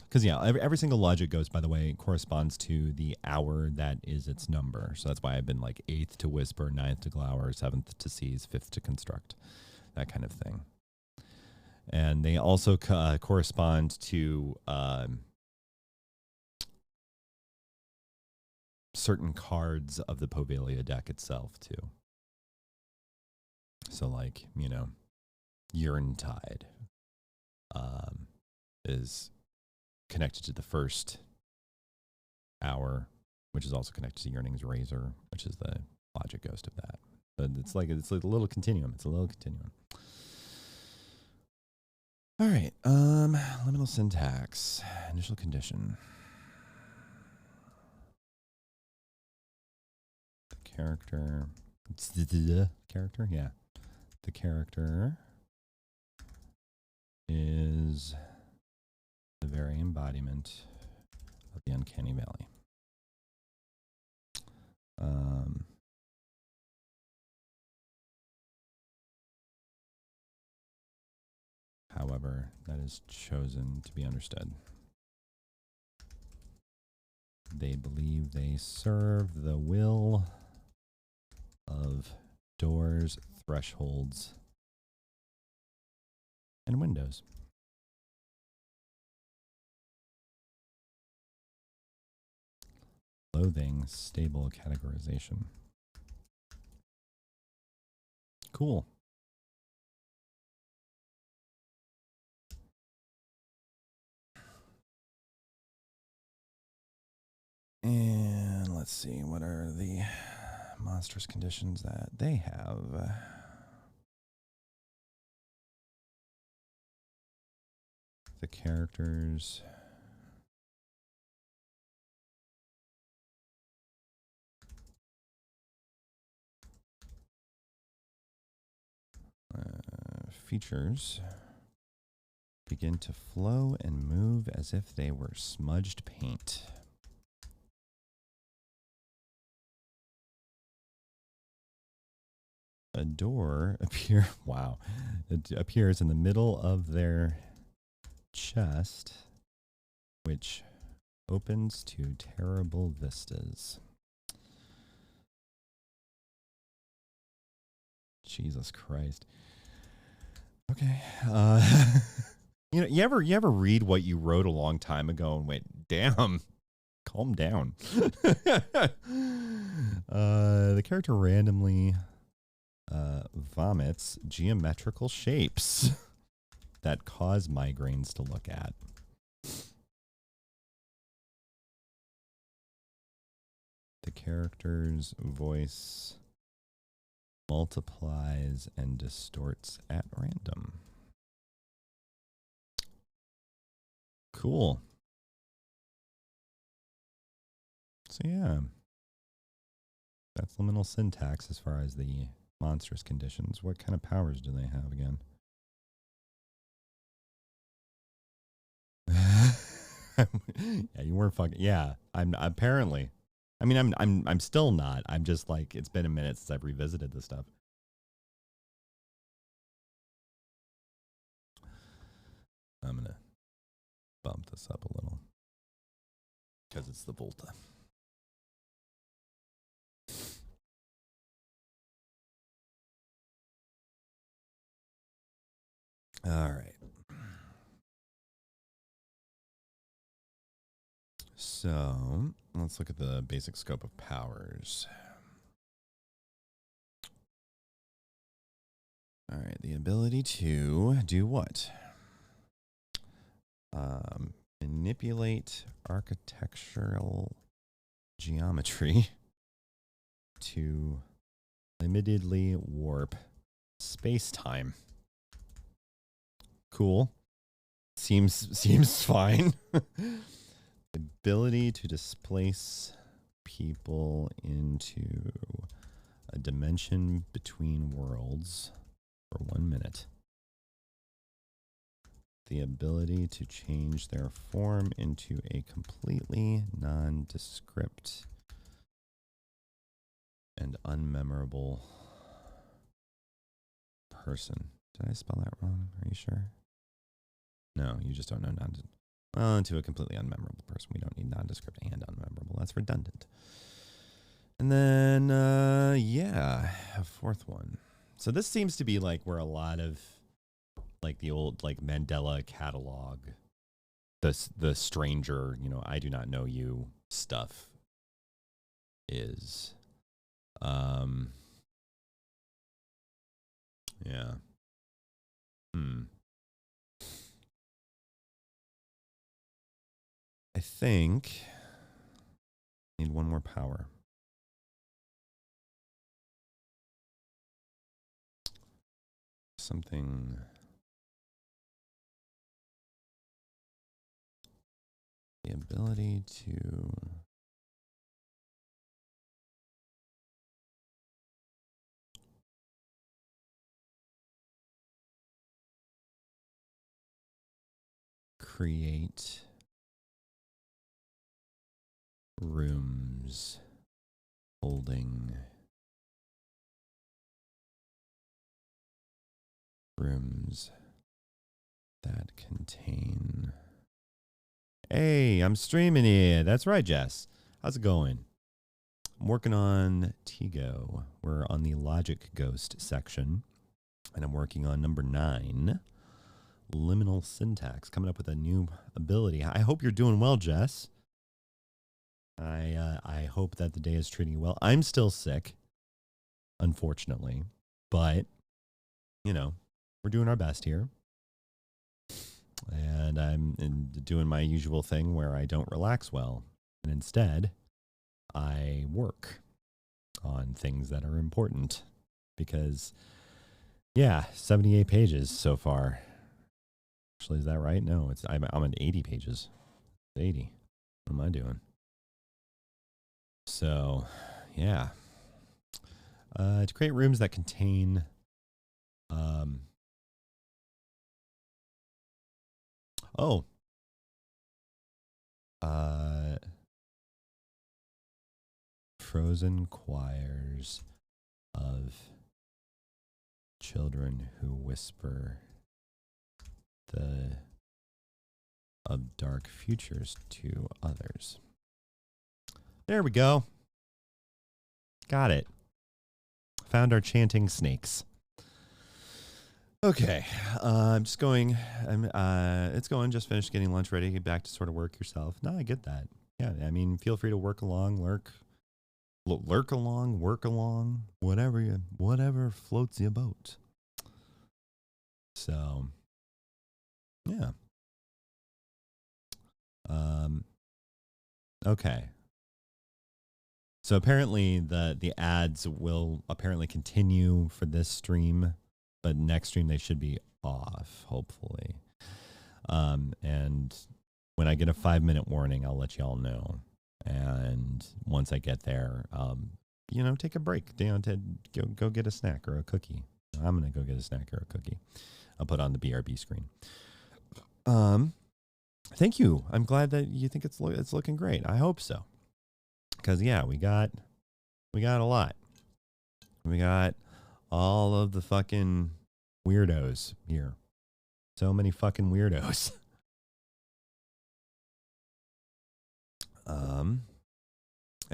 Because, yeah, every single logic ghost, by the way, corresponds to the hour that is its number. So that's why I've been like 8th to whisper, 9th to glower, 7th to seize, 5th to construct, that kind of thing. And they also correspond to certain cards of the Povalia deck itself, too. So, like, you know, Urintide is connected to the first hour, which is also connected to Yearning's Razor, which is the logic ghost of that. But it's like a little continuum. It's a little continuum. All right. Liminal syntax. Initial condition. The character. It's the character? Yeah. The character is the very embodiment of the Uncanny Valley. However, that is chosen to be understood. They believe they serve the will of doors, thresholds, and windows. Loathing, stable categorization. Cool. And let's see, what are the monstrous conditions that they have? The characters. Features begin to flow and move as if they were smudged paint. A door appears in the middle of their chest, which opens to terrible vistas. Jesus Christ. Okay. You know, you ever read what you wrote a long time ago and went, damn, calm down. The character randomly vomits geometrical shapes that cause migraines to look at. The character's voice multiplies and distorts at random. Cool. So yeah, that's liminal syntax as far as the monstrous conditions. What kind of powers do they have again? Yeah, you weren't fucking. Yeah, I'm apparently. I mean, I'm still not. I'm just like, it's been a minute since I've revisited this stuff. I'm gonna bump this up a little because it's the Volta. All right. So let's look at the basic scope of powers. All right, the ability to do what? Manipulate architectural geometry to limitedly warp space-time. Cool. Seems fine. Ability to displace people into a dimension between worlds for 1 minute. The ability to change their form into a completely nondescript and unmemorable person. Did I spell that wrong? Are you sure? No, you just don't know well, into a completely unmemorable person. We don't need nondescript and unmemorable. That's redundant. And then, yeah, a fourth one. So this seems to be like where a lot of like the old like Mandela catalog, the stranger, you know, I do not know you stuff is. Yeah. I think I need one more power. Something. The ability to create rooms holding rooms that contain. Hey, I'm streaming here. That's right, Jess. How's it going? I'm working on Tigo. We're on the Logic Ghost section, and I'm working on number 9, liminal syntax, coming up with a new ability. I hope you're doing well, Jess. I hope that the day is treating you well. I'm still sick, unfortunately, but you know, we're doing our best here. And I'm doing my usual thing where I don't relax well, and instead I work on things that are important because, yeah, 78 pages so far. Actually, is that right? No, I'm at 80 pages. 80. What am I doing? So, yeah. To create rooms that contain frozen choirs of children who whisper of dark futures to others. There we go. Got it. Found our chanting snakes. Okay, I'm just going. It's going. Just finished getting lunch ready. Get back to sort of work yourself. No, I get that. Yeah, I mean, feel free to work along, lurk along, work along, whatever floats your boat. So, yeah. Okay. So apparently the ads will apparently continue for this stream, but next stream they should be off, hopefully. And when I get a 5-minute warning, I'll let y'all know. And once I get there, take a break. Go get a snack or a cookie. I'm gonna go get a snack or a cookie. I'll put on the BRB screen. Thank you. I'm glad that you think it's looking great. I hope so. Because yeah, we got a lot. We got all of the fucking weirdos here. So many fucking weirdos. And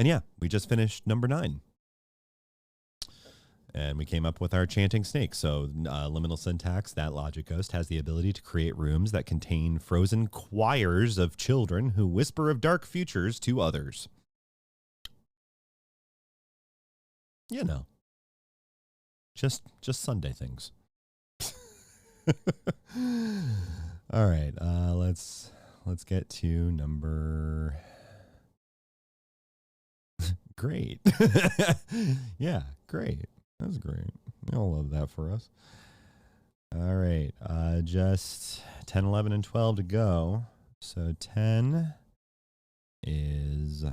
yeah, we just finished number 9. And we came up with our chanting snake. So liminal syntax, that logic ghost, has the ability to create rooms that contain frozen choirs of children who whisper of dark futures to others. You know, just Sunday things. All right, let's get to number. Great. Yeah, great. That was great. I'll love that for us. All right, just 10, 11, and 12 to go. So 10 is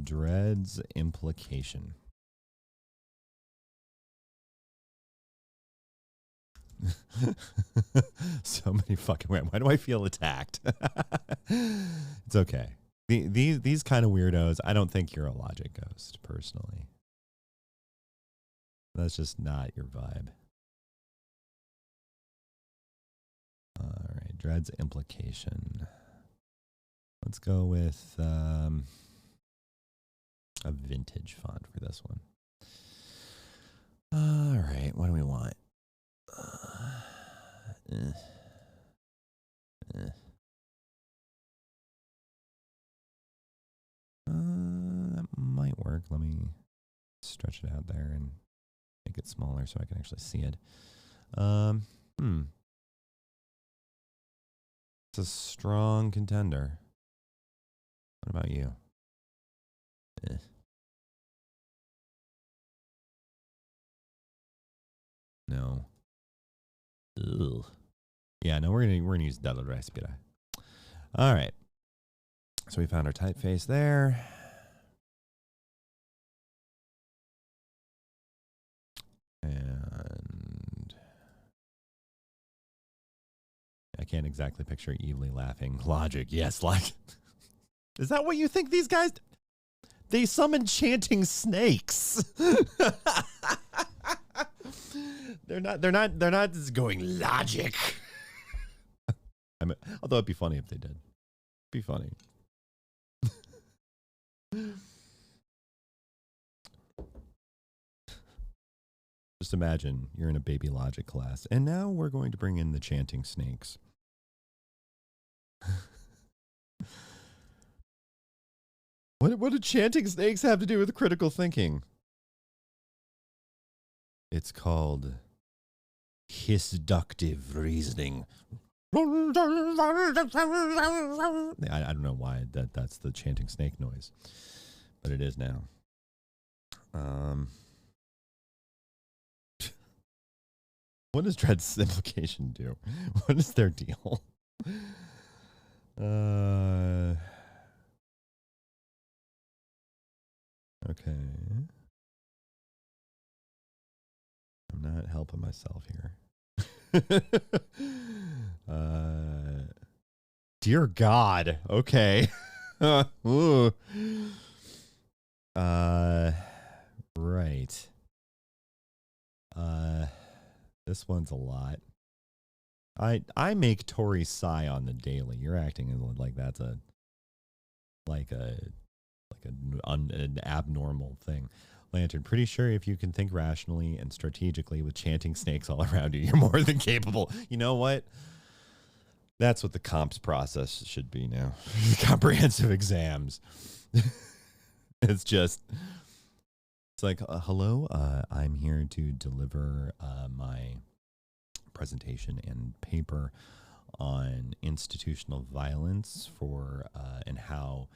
Dread's implication. So many fucking. Why do I feel attacked? It's okay. These kind of weirdos. I don't think you're a logic ghost, personally. That's just not your vibe. All right, Dread's implication. Let's go with a vintage font for this one. All right, what do we want? That might work. Let me stretch it out there and make it smaller so I can actually see it. It's a strong contender. What about you? No. Ugh. Yeah, no, we're gonna use Della Respira. All right. So we found our typeface there. And I can't exactly picture Evely laughing. Logic, yes, like. Is that what you think these guys? They summon chanting snakes. They're not just going logic. Although it'd be funny if they did. It'd be funny. Just imagine you're in a baby logic class, and now we're going to bring in the chanting snakes. What do chanting snakes have to do with critical thinking? It's called hisductive reasoning. I don't know why that's the chanting snake noise, but it is now. What does Dread's implication do? What is their deal? Okay. I'm not helping myself here. Dear God. Okay. Right. This one's a lot. I make Tori sigh on the daily. You're acting like that's an abnormal thing. Lantern, pretty sure if you can think rationally and strategically with chanting snakes all around you, you're more than capable. You know what? That's what the comps process should be now. Comprehensive exams. It's like, hello, I'm here to deliver my presentation and paper on institutional violence and how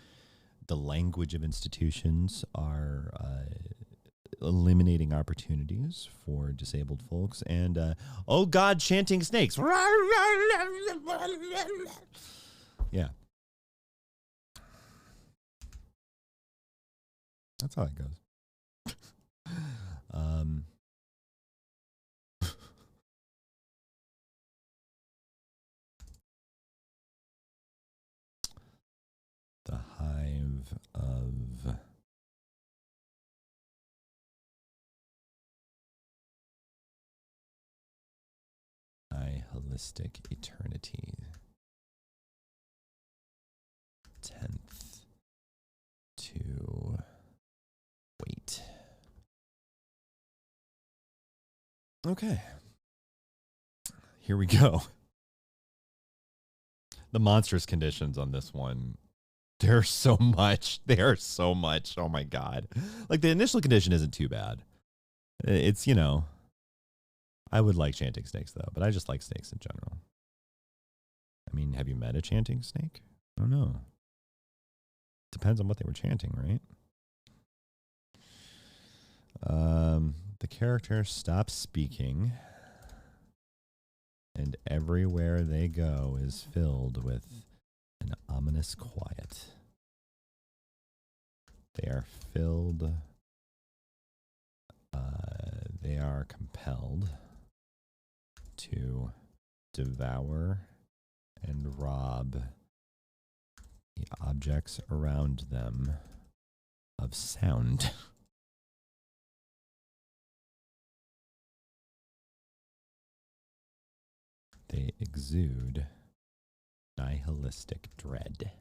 the language of institutions are eliminating opportunities for disabled folks. And, oh God, chanting snakes. Yeah. That's how it goes. The hive of holistic eternity. 10th to wait. Okay. Here we go. The monstrous conditions on this one. There's so much. There's so much. Oh my God. Like the initial condition isn't too bad. It's, you know, I would like chanting snakes though, but I just like snakes in general. I mean, have you met a chanting snake? I don't know. Depends on what they were chanting, right? The character stops speaking, and everywhere they go is filled with an ominous quiet. They are filled, they are compelled to devour and rob the objects around them of sound. They exude nihilistic dread.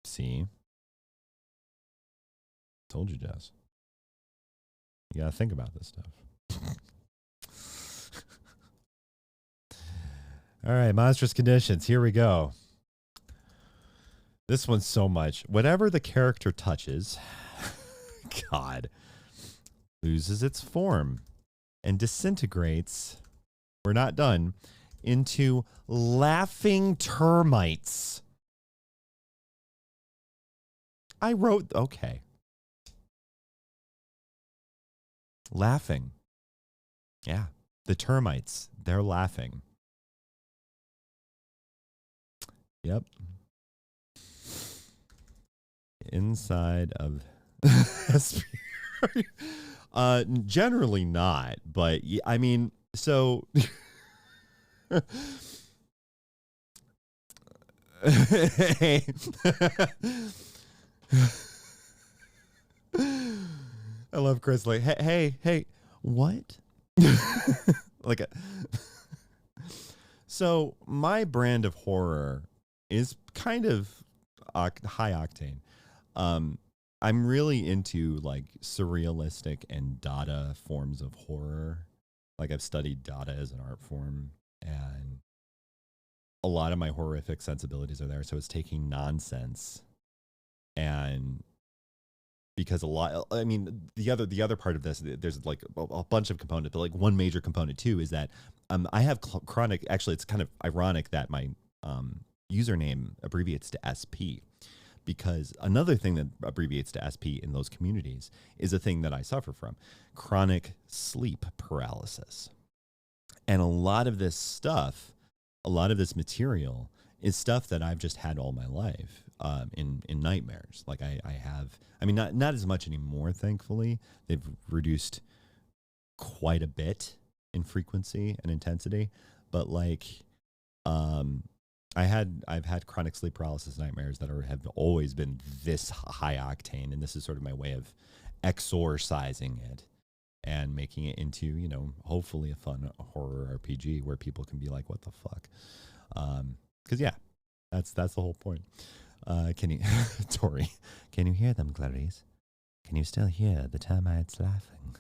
See? Told you, Jess. You gotta think about this stuff. All right, monstrous conditions. Here we go. This one's so much. Whatever the character touches, God, loses its form and disintegrates, we're not done, into laughing termites. I wrote, okay. Laughing. Yeah, the termites, they're laughing. Yep. Inside of generally not, but I mean, so hey. I love Chris like, hey, what? Like a so my brand of horror is kind of high octane. I'm really into like surrealistic and Dada forms of horror. Like I've studied Dada as an art form, and a lot of my horrific sensibilities are there. So it's taking nonsense, and because a lot, I mean, the other part of this, there's like a bunch of components, but like one major component too is that I have chronic. Actually, it's kind of ironic that my username abbreviates to SP. Because another thing that abbreviates to SP in those communities is a thing that I suffer from, chronic sleep paralysis. And a lot of this stuff, a lot of this material is stuff that I've just had all my life in nightmares. Like I have, I mean, not as much anymore, thankfully. They've reduced quite a bit in frequency and intensity, but like, I've had chronic sleep paralysis nightmares that have always been this high octane, and this is sort of my way of exorcising it and making it into, you know, hopefully a fun horror RPG where people can be like, "What the fuck?" Because yeah, that's the whole point. Can you, Tori? Can you hear them, Clarice? Can you still hear the termites laughing?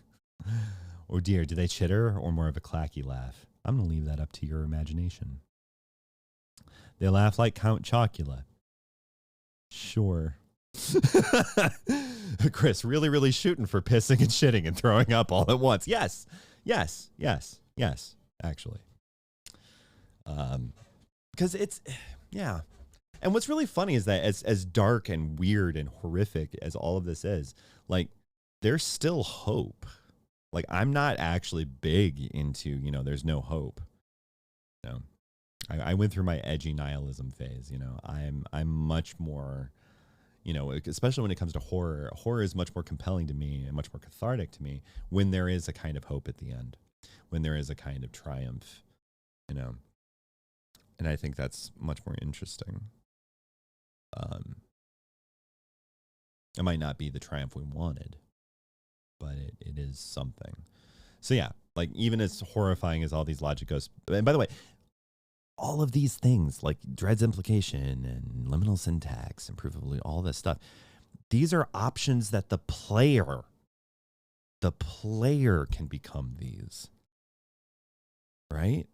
Oh dear, do they chitter or more of a clacky laugh? I'm gonna leave that up to your imagination. They laugh like Count Chocula. Sure. Chris, really shooting for pissing and shitting and throwing up all at once. Yes, actually. Because it's, Yeah. And what's really funny is that as dark and weird and horrific as all of this is, like, there's still hope. Like, I'm not actually big into, you know, there's no hope. You know, I went through my edgy nihilism phase. You know, I'm much more, you know, especially when it comes to horror. Horror is much more compelling to me and much more cathartic to me when there is a kind of hope at the end, when there is a kind of triumph, you know. And I think that's much more interesting. It might not be the triumph we wanted, but it is something. So yeah, like even as horrifying as all these logic goes, and by the way, all of these things like Dread's implication and liminal syntax and provability, all this stuff, these are options that the player can become these, right?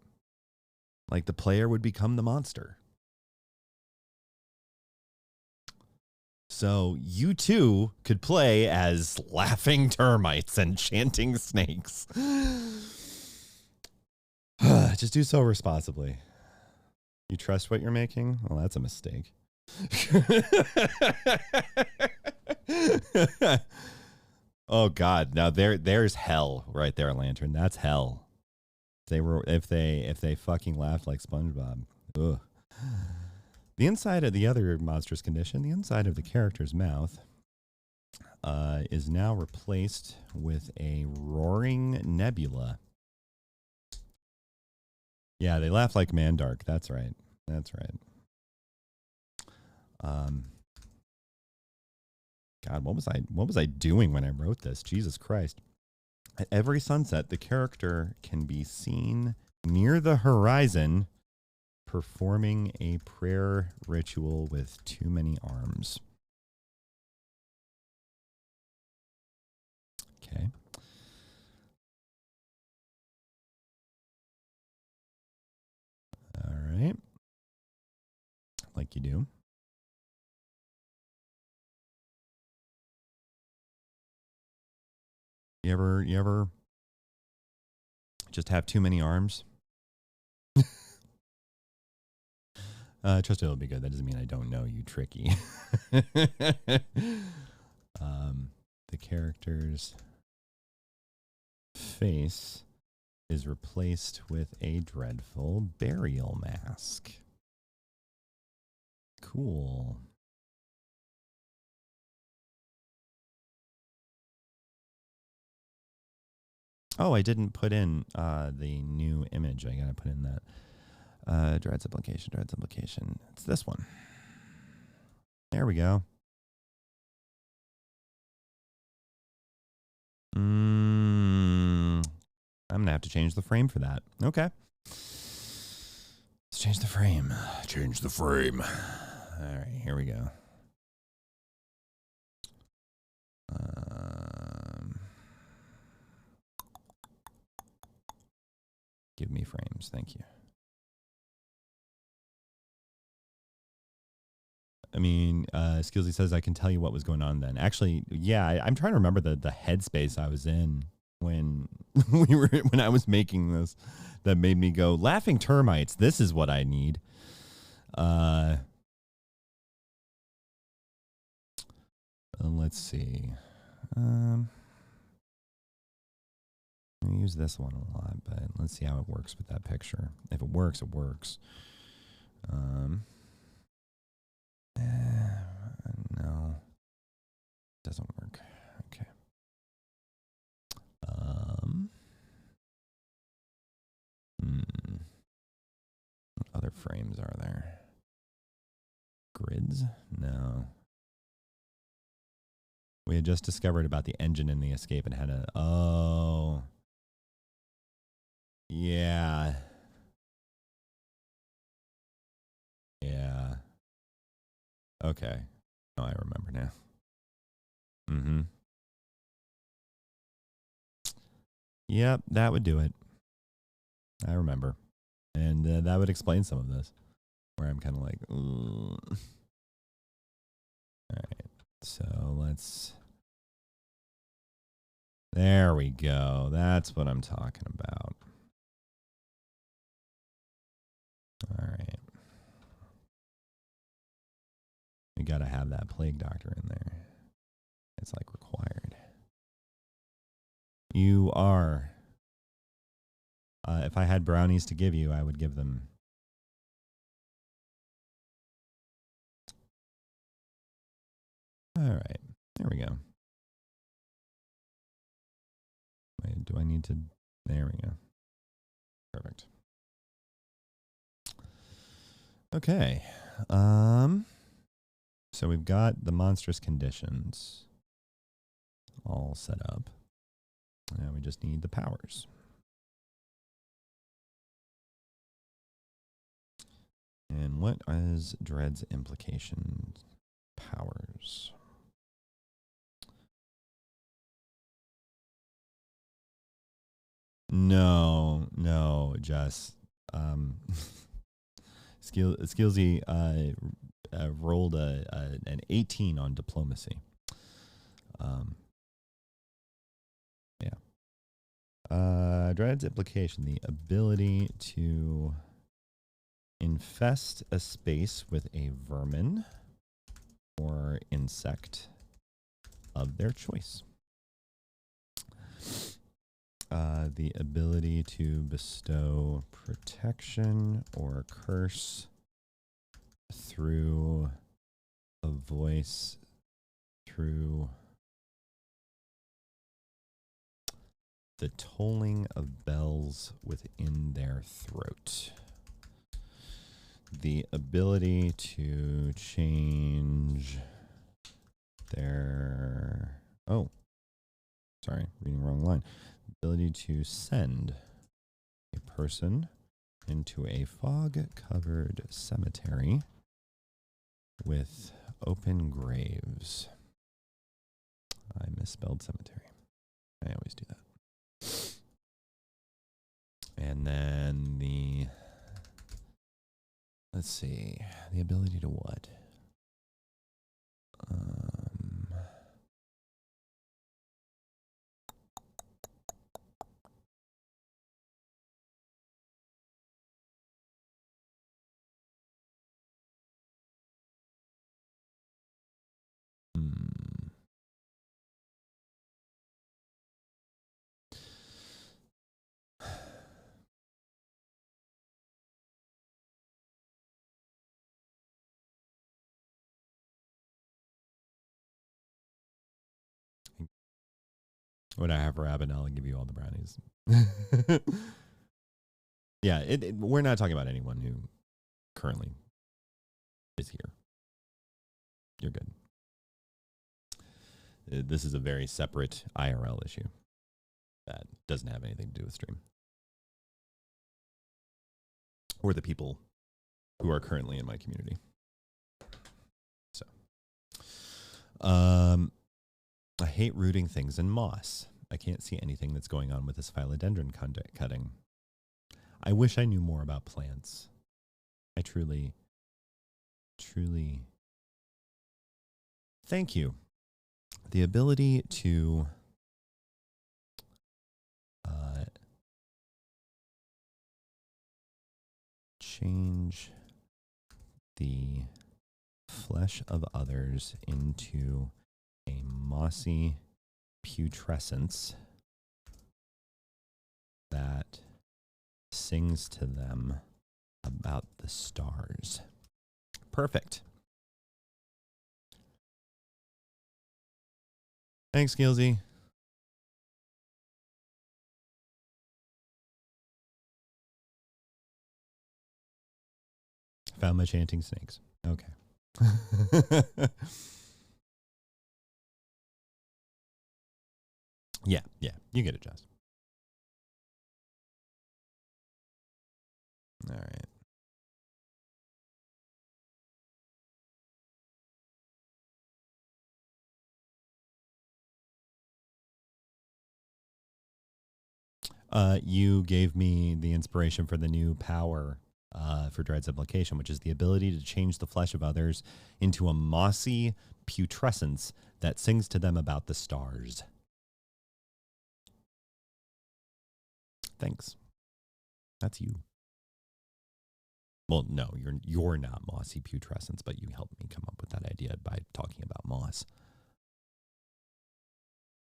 Like the player would become the monster. So you too could play as laughing termites and chanting snakes. Just do so responsibly. You trust what you're making? Well, that's a mistake. Oh God! Now there's hell right there, Lantern. That's hell. If they fucking laughed like SpongeBob. Ugh. The inside of the other monstrous condition, the inside of the character's mouth, is now replaced with a roaring nebula. Yeah, they laugh like Mandark. That's right. That's right. God, what was I doing when I wrote this? Jesus Christ. At every sunset, the character can be seen near the horizon performing a prayer ritual with too many arms. Okay. All right. Like you do. You ever just have too many arms? Trust it'll be good. That doesn't mean I don't know you, Tricky. The character's face is replaced with a dreadful burial mask. Cool. Oh, I didn't put in the new image. I gotta put in that. Dread's implication. It's this one. There we go. I'm gonna have to change the frame for that. Okay. Let's change the frame. Change the frame. All right, here we go. Give me frames. Thank you. I mean, Skillsy says I can tell you what was going on then. Actually, yeah, I'm trying to remember the headspace I was in when when I was making this that made me go, laughing termites, this is what I need. Let's see. I use this one a lot, but let's see how it works with that picture. If it works, it works. No, doesn't work. Okay. What other frames are there? Grids? No. We had just discovered about the engine in the escape and had a... Oh. Yeah. Yeah. Okay. Oh, I remember now. Mm-hmm. Yep, that would do it. I remember. And that would explain some of this. Where I'm kind of like, ooh. All right. So let's... There we go. That's what I'm talking about. All right. got to have that plague doctor in there. It's like required. You are. If I had brownies to give you, I would give them. All right. There we go. Wait, do I need to? There we go. Perfect. Okay. So we've got the monstrous conditions all set up. Now we just need the powers. And what is Dread's implication powers? No, just Skillsy rolled an 18 on diplomacy. Yeah. Dread's implication, the ability to infest a space with a vermin or insect of their choice. The ability to bestow protection or curse through a voice, through the tolling of bells within their throat. The ability to change their... Oh, sorry, reading the wrong line. Ability to send a person into a fog-covered cemetery with open graves. I misspelled cemetery. I always do that. And then the... Let's see. The ability to what? What I have for Abaddon, I'll give you all the brownies. Yeah, we're not talking about anyone who currently is here. You're good. This is a very separate IRL issue that doesn't have anything to do with stream or the people who are currently in my community. So, I hate rooting things in moss. I can't see anything that's going on with this philodendron cutting. I wish I knew more about plants. I truly. Thank you. The ability to change the flesh of others into a mossy putrescence that sings to them about the stars. Perfect. Thanks, Gilsey. Found my chanting snakes. Okay. Yeah, you get it, Jess. All right. You gave me the inspiration for the new power for Dread's implication, which is the ability to change the flesh of others into a mossy putrescence that sings to them about the stars. Thanks. That's you. Well, no, you're not mossy putrescence, but you helped me come up with that idea by talking about moss.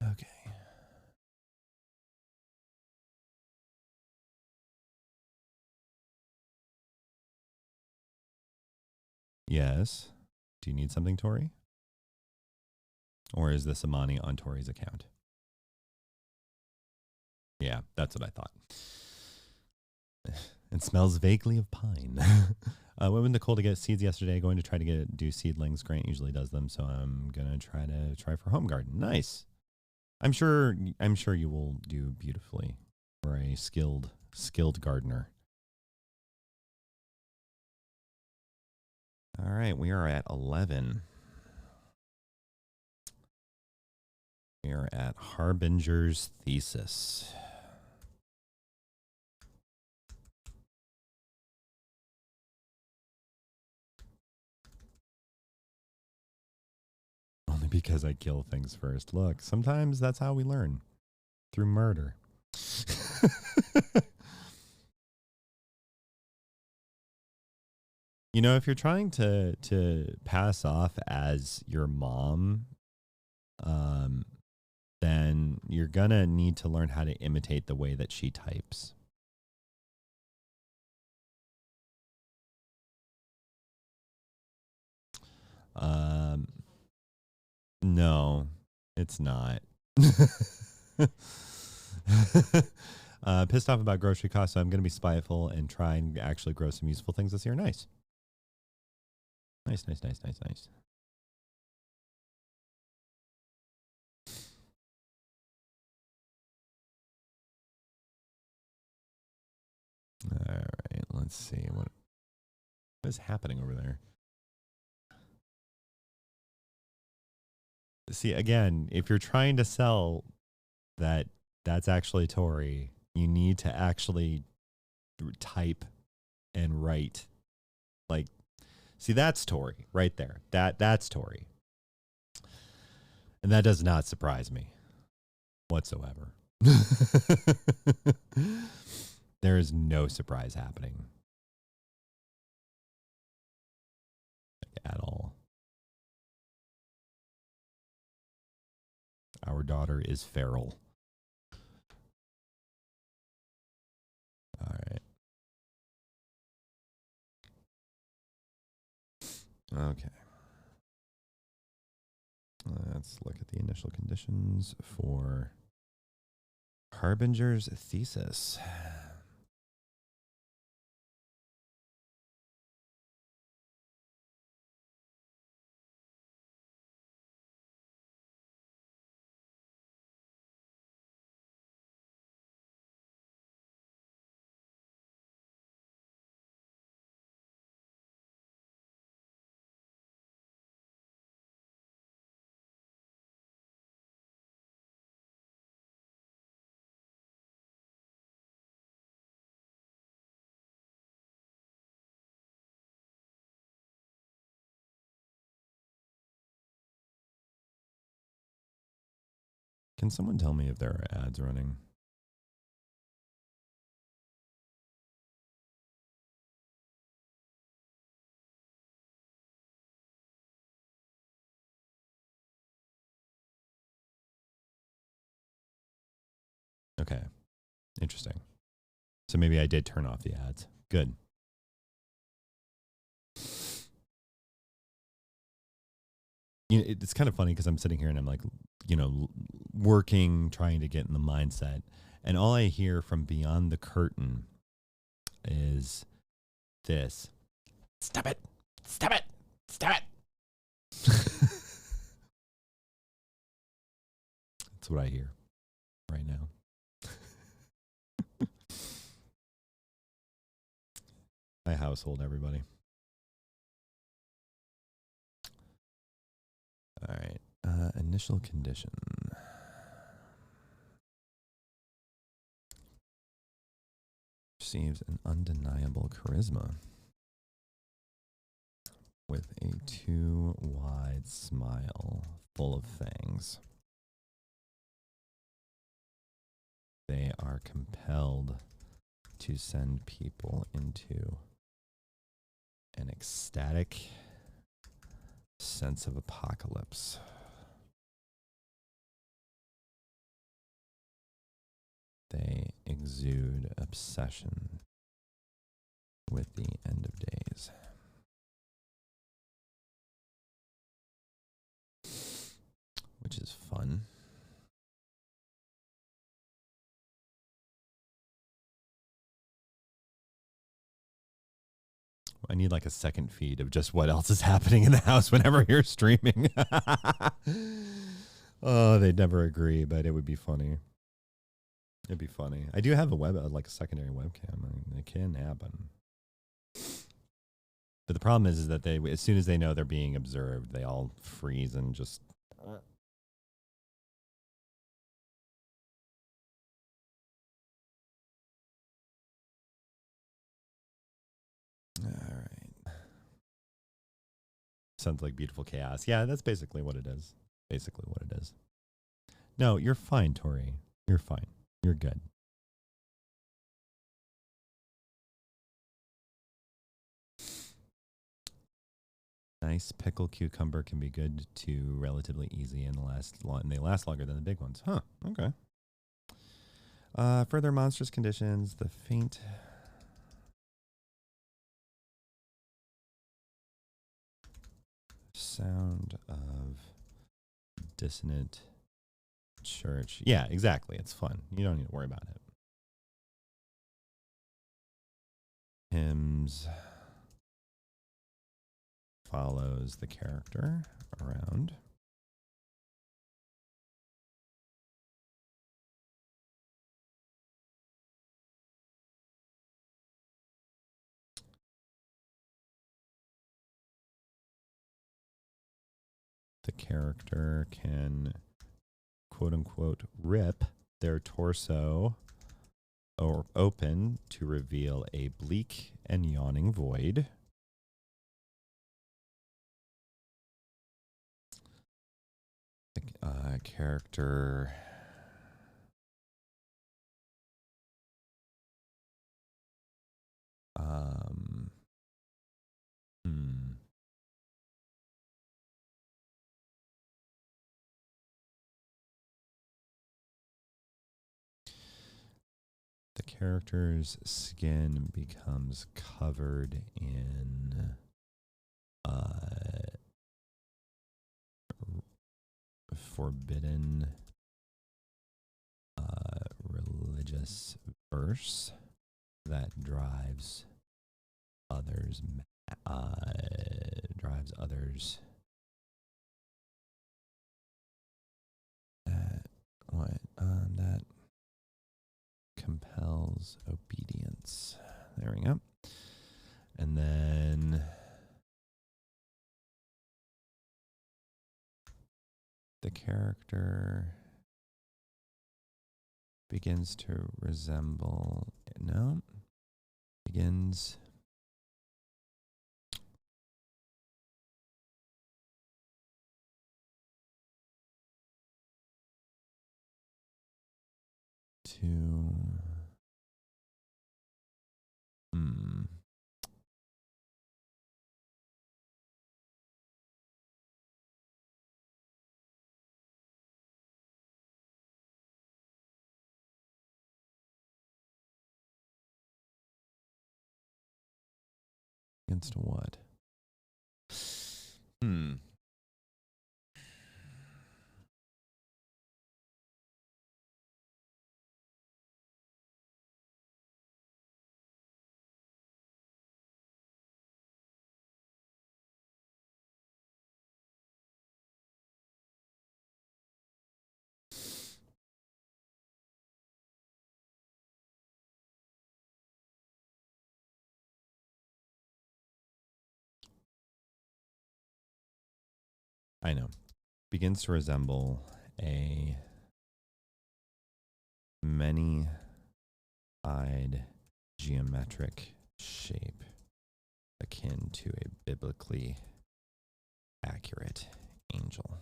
Okay. Yes. Do you need something, Tori? Or is this Amani on Tori's account? Yeah, that's what I thought. It smells vaguely of pine. Went with Nicole to get seeds yesterday. Going to try to do seedlings. Grant usually does them, so I'm gonna try for home garden. Nice. I'm sure you will do beautifully. For a skilled gardener. All right, we are at 11. We are at Harbinger's thesis. Only because I kill things first. Look, sometimes that's how we learn. Through murder. You know, if you're trying to pass off as your mom, then you're gonna need to learn how to imitate the way that she types. No, it's not. Pissed off about grocery costs, so I'm gonna be spiteful and try and actually grow some useful things this year. Nice. Nice. All right, let's see what is happening over there. See, again, if you're trying to sell that's actually Tori, you need to actually type and write. Like, see, that's Tori right there. That's Tori. And that does not surprise me whatsoever. There is no surprise happening at all. Our daughter is feral. All right. Okay. Let's look at the initial conditions for Harbinger's thesis. Can someone tell me if there are ads running? Okay. Interesting. So maybe I did turn off the ads. Good. You know, it's kind of funny because I'm sitting here and I'm like, you know, working, trying to get in the mindset. And all I hear from beyond the curtain is this. Stop it. Stop it. Stop it. That's what I hear right now. My household, everybody. All right. Initial condition. Receives an undeniable charisma with a too wide smile full of fangs. They are compelled to send people into an ecstatic sense of apocalypse. They exude obsession with the end of days. Which is fun. I need like a second feed of just what else is happening in the house whenever you're streaming. Oh, they'd never agree, but it would be funny. It'd be funny. I do have a like a secondary webcam. I mean, it can happen. But the problem is that they, as soon as they know they're being observed, they all freeze and just. All right. Sounds like beautiful chaos. Yeah, that's basically what it is. Basically what it is. No, you're fine, Tori. You're fine. You're good. Nice pickle cucumber can be good to relatively easy and they last longer than the big ones. Huh. Okay. Further monstrous conditions. The faint sound of dissonant church. Yeah, exactly. It's fun. You don't need to worry about it. Hymns follows the character around. The character can, quote unquote, rip their torso or open to reveal a bleak and yawning void. The character the character's skin becomes covered in forbidden religious verse that drives others that compels obedience. There we go. And then the character begins to resemble, begins to against what? I know. Begins to resemble a many-eyed geometric shape akin to a biblically accurate angel.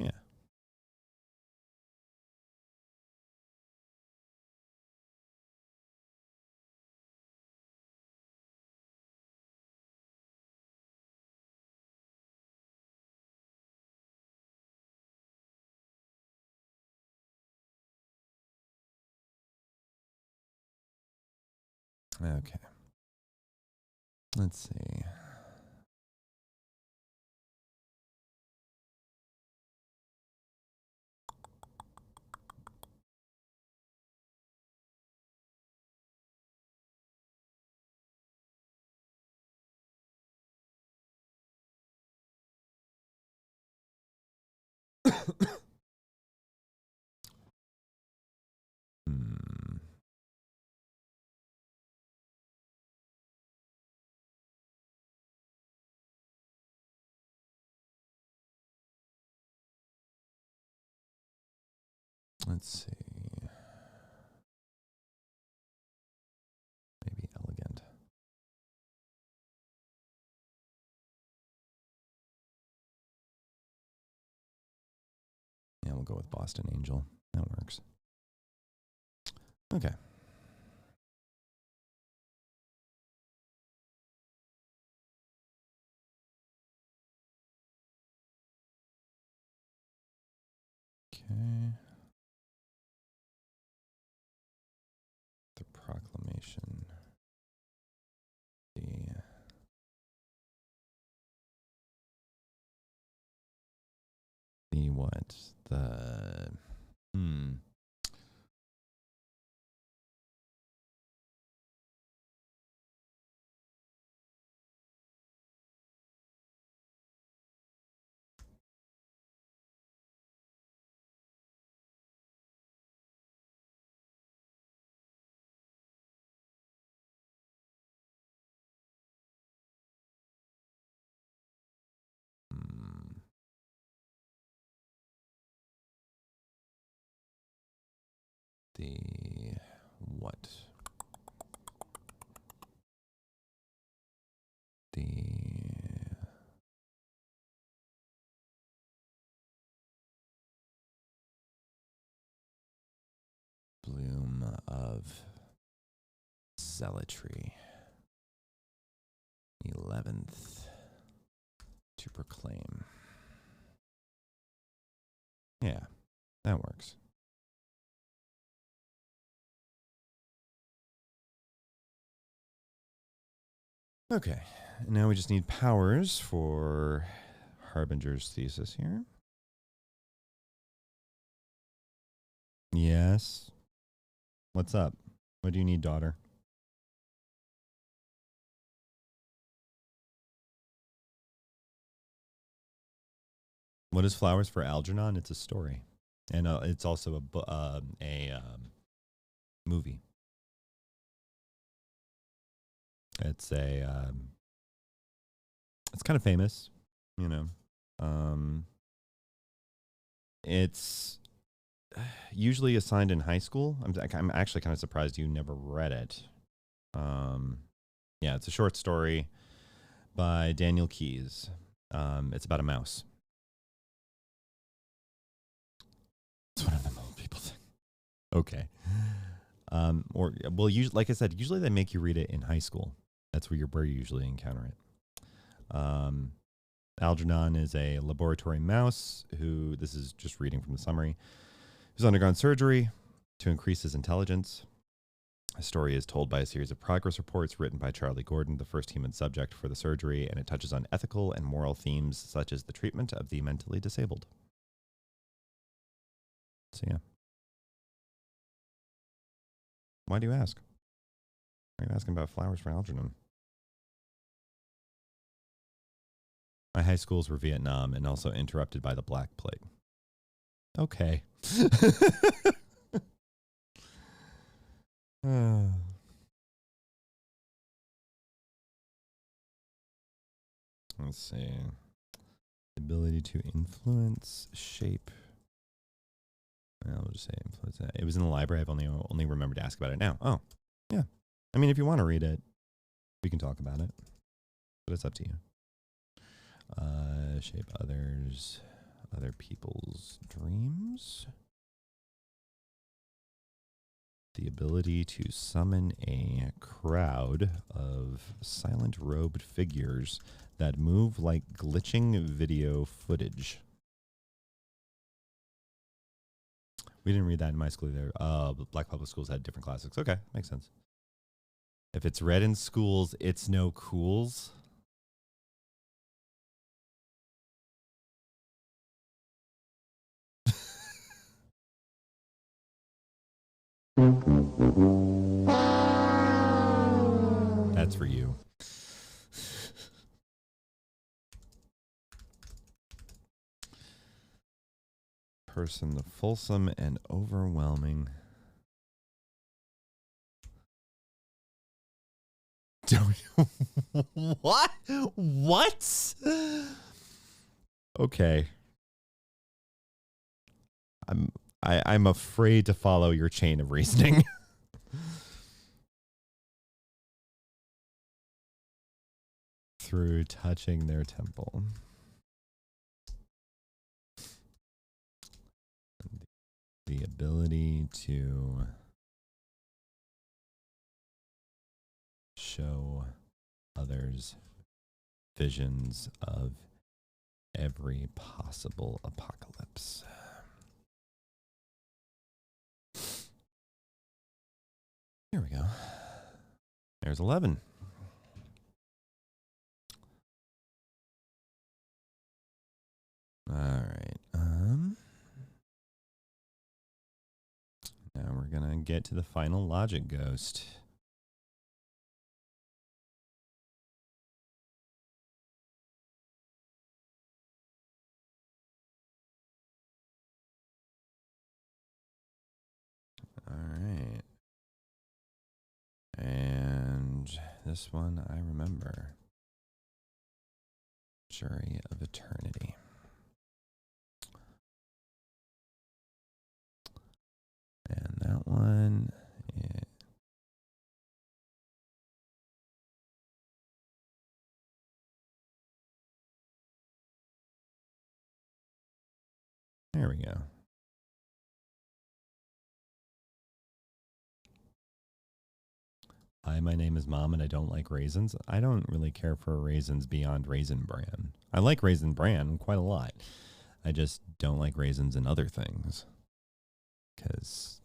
Yeah. Okay. Let's see. Hmm. Let's see. Maybe elegant. Yeah, we'll go with Boston Angel. That works. Okay. Okay. The proclamation. The what? The the what? The bloom of zealotry. 11th to proclaim. Yeah, that works. Okay, now we just need powers for Harbinger's thesis here. Yes. What's up? What do you need, daughter? What is Flowers for Algernon? It's a story, and it's also a movie. It's it's kind of famous, you know. It's usually assigned in high school. I'm actually kind of surprised you never read it. Yeah, it's a short story by Daniel Keyes. It's about a mouse. It's one of them old people thing. Okay. Or well, usually, like I said, usually they make you read it in high school. That's where you usually encounter it. Algernon is a laboratory mouse who, this is just reading from the summary, who's undergone surgery to increase his intelligence. The story is told by a series of progress reports written by Charlie Gordon, the first human subject for the surgery, and it touches on ethical and moral themes such as the treatment of the mentally disabled. So, yeah. Why do you ask? Why are you asking about Flowers for Algernon? My high schools were Vietnam and also interrupted by the Black Plague. Okay. Let's see. Ability to influence, shape. I'll just say influence. It was in the library. I've only remembered to ask about it now. Oh, yeah. I mean, if you want to read it, we can talk about it. But it's up to you. Shape others, other people's dreams. The ability to summon a crowd of silent robed figures that move like glitching video footage. We didn't read that in my school either. Black public schools had different classics. Okay, makes sense. If it's read in schools, it's no cools. That's for you. Person, the fulsome and overwhelming. What? What? Okay. I'm afraid to follow your chain of reasoning. Through touching their temple. The ability to show others visions of every possible apocalypse. Here we go. There's 11. All right. Now we're going to get to the final logic ghost. All right. And this one I remember. Jury of Eternity. And that one, there we go. Hi, my name is Mom, and I don't like raisins. I don't really care for raisins beyond Raisin Bran. I like Raisin Bran quite a lot. I just don't like raisins in other things because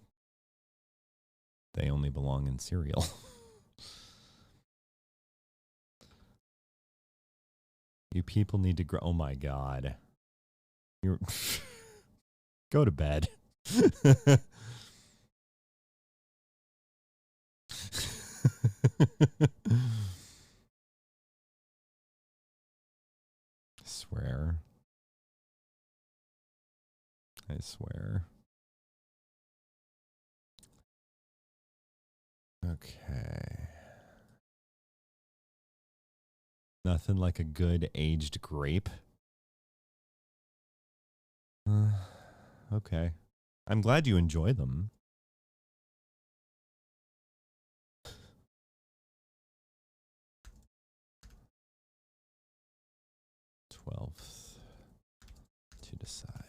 they only belong in cereal. You people need to grow. Oh my God. You're go to bed. Swear. I swear. Okay. Nothing like a good aged grape. Okay. I'm glad you enjoy them. 12th to decide.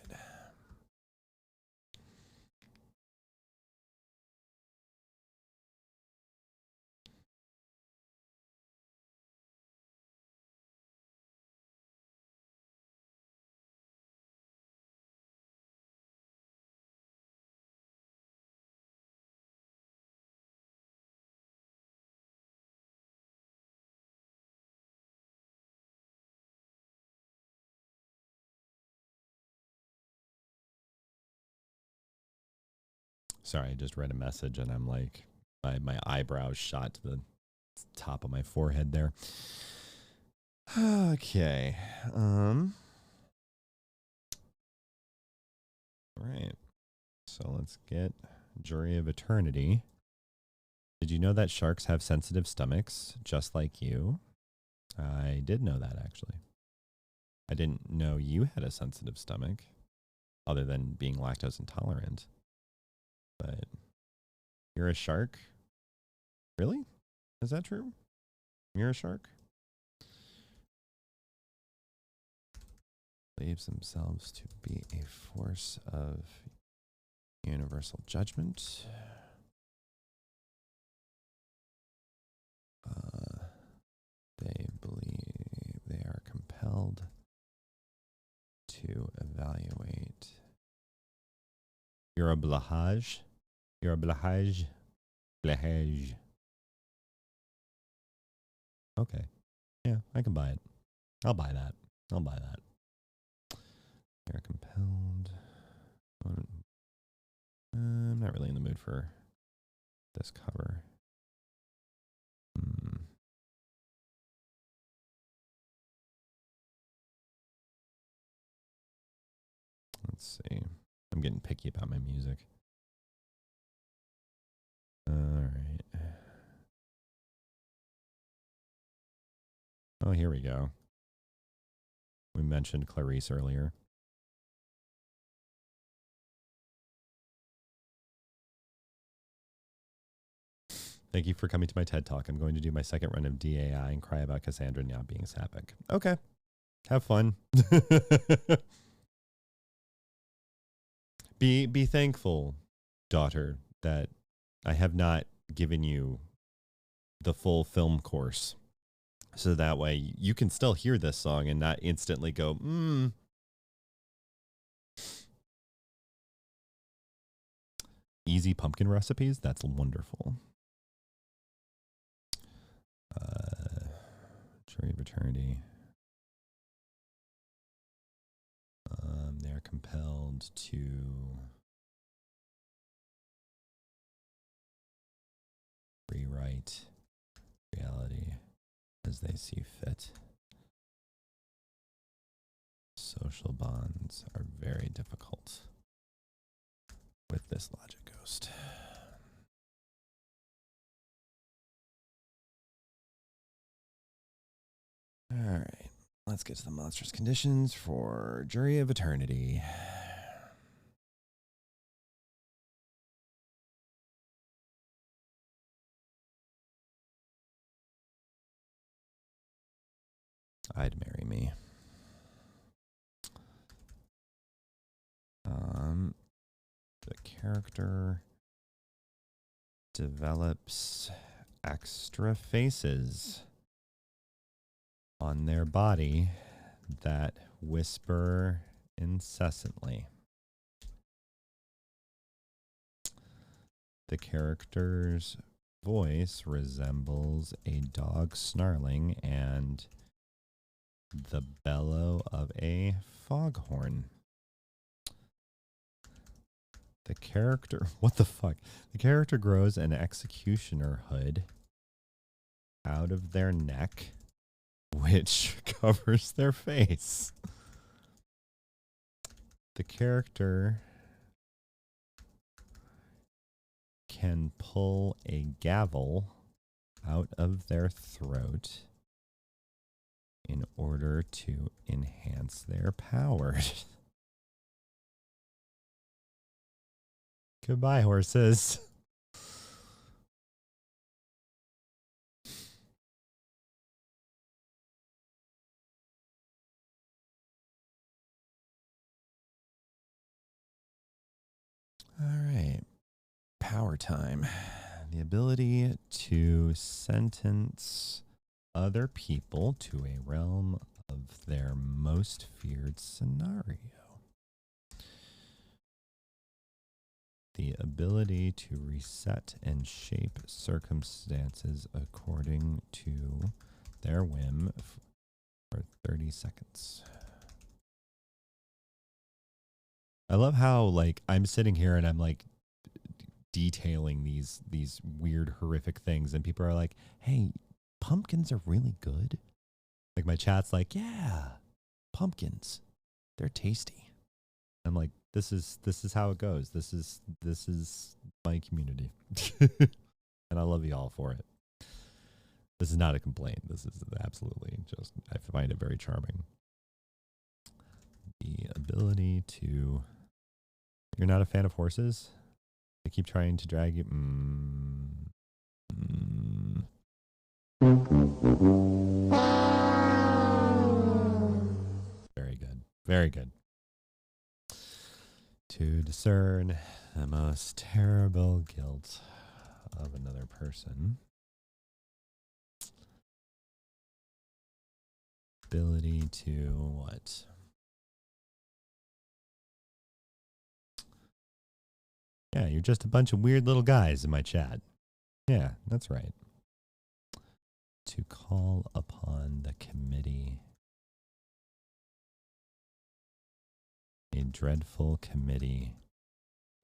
Sorry, I just read a message and I'm like, my eyebrows shot to the top of my forehead there. Okay. All right. So let's get Jury of Eternity. Did you know that sharks have sensitive stomachs, just like you? I did know that, actually. I didn't know you had a sensitive stomach, other than being lactose intolerant. But you're a shark? Really? Is that true? You're a shark? Believes themselves to be a force of universal judgment. They believe they are compelled to evaluate. You're a blahage. You're a blahage. Blahage. Okay. Yeah, I can buy it. I'll buy that. I'll buy that. They're compelled. I'm not really in the mood for this cover. Let's see. I'm getting picky about my music. All right. Oh, here we go. We mentioned Clarice earlier. Thank you for coming to my TED Talk. I'm going to do my second run of DAI and cry about Cassandra now being sapphic. Okay. Have fun. Be thankful, daughter, that I have not given you the full film course. So that way you can still hear this song and not instantly go, Easy pumpkin recipes? That's wonderful. Jury of Eternity. They're compelled to rewrite reality as they see fit. Social bonds are very difficult with this logic ghost. All right, let's get to the monstrous conditions for Jury of Eternity. I'd marry me. The character develops extra faces on their body that whisper incessantly. The character's voice resembles a dog snarling and the bellow of a foghorn. The character, what the fuck? The character grows an executioner hood out of their neck, which covers their face. The character can pull a gavel out of their throat in order to enhance their powers. Goodbye, horses. All right. Power time. The ability to sentence other people to a realm of their most feared scenario. The ability to reset and shape circumstances according to their whim for 30 seconds. I love how, like, I'm sitting here and I'm like detailing these weird, horrific things, and people are like, "Hey, pumpkins are really good." Like, my chat's like, "Yeah, pumpkins, they're tasty." I'm like, this is how it goes. This is my community. And I love you all for it. This is not a complaint. This is absolutely just, I find it very charming. The ability to, you're not a fan of horses? They keep trying to drag you. Very good. Very good. To discern the most terrible guilt of another person. Ability to what? Yeah, you're just a bunch of weird little guys in my chat. Yeah, that's right. to call upon the committee, a dreadful committee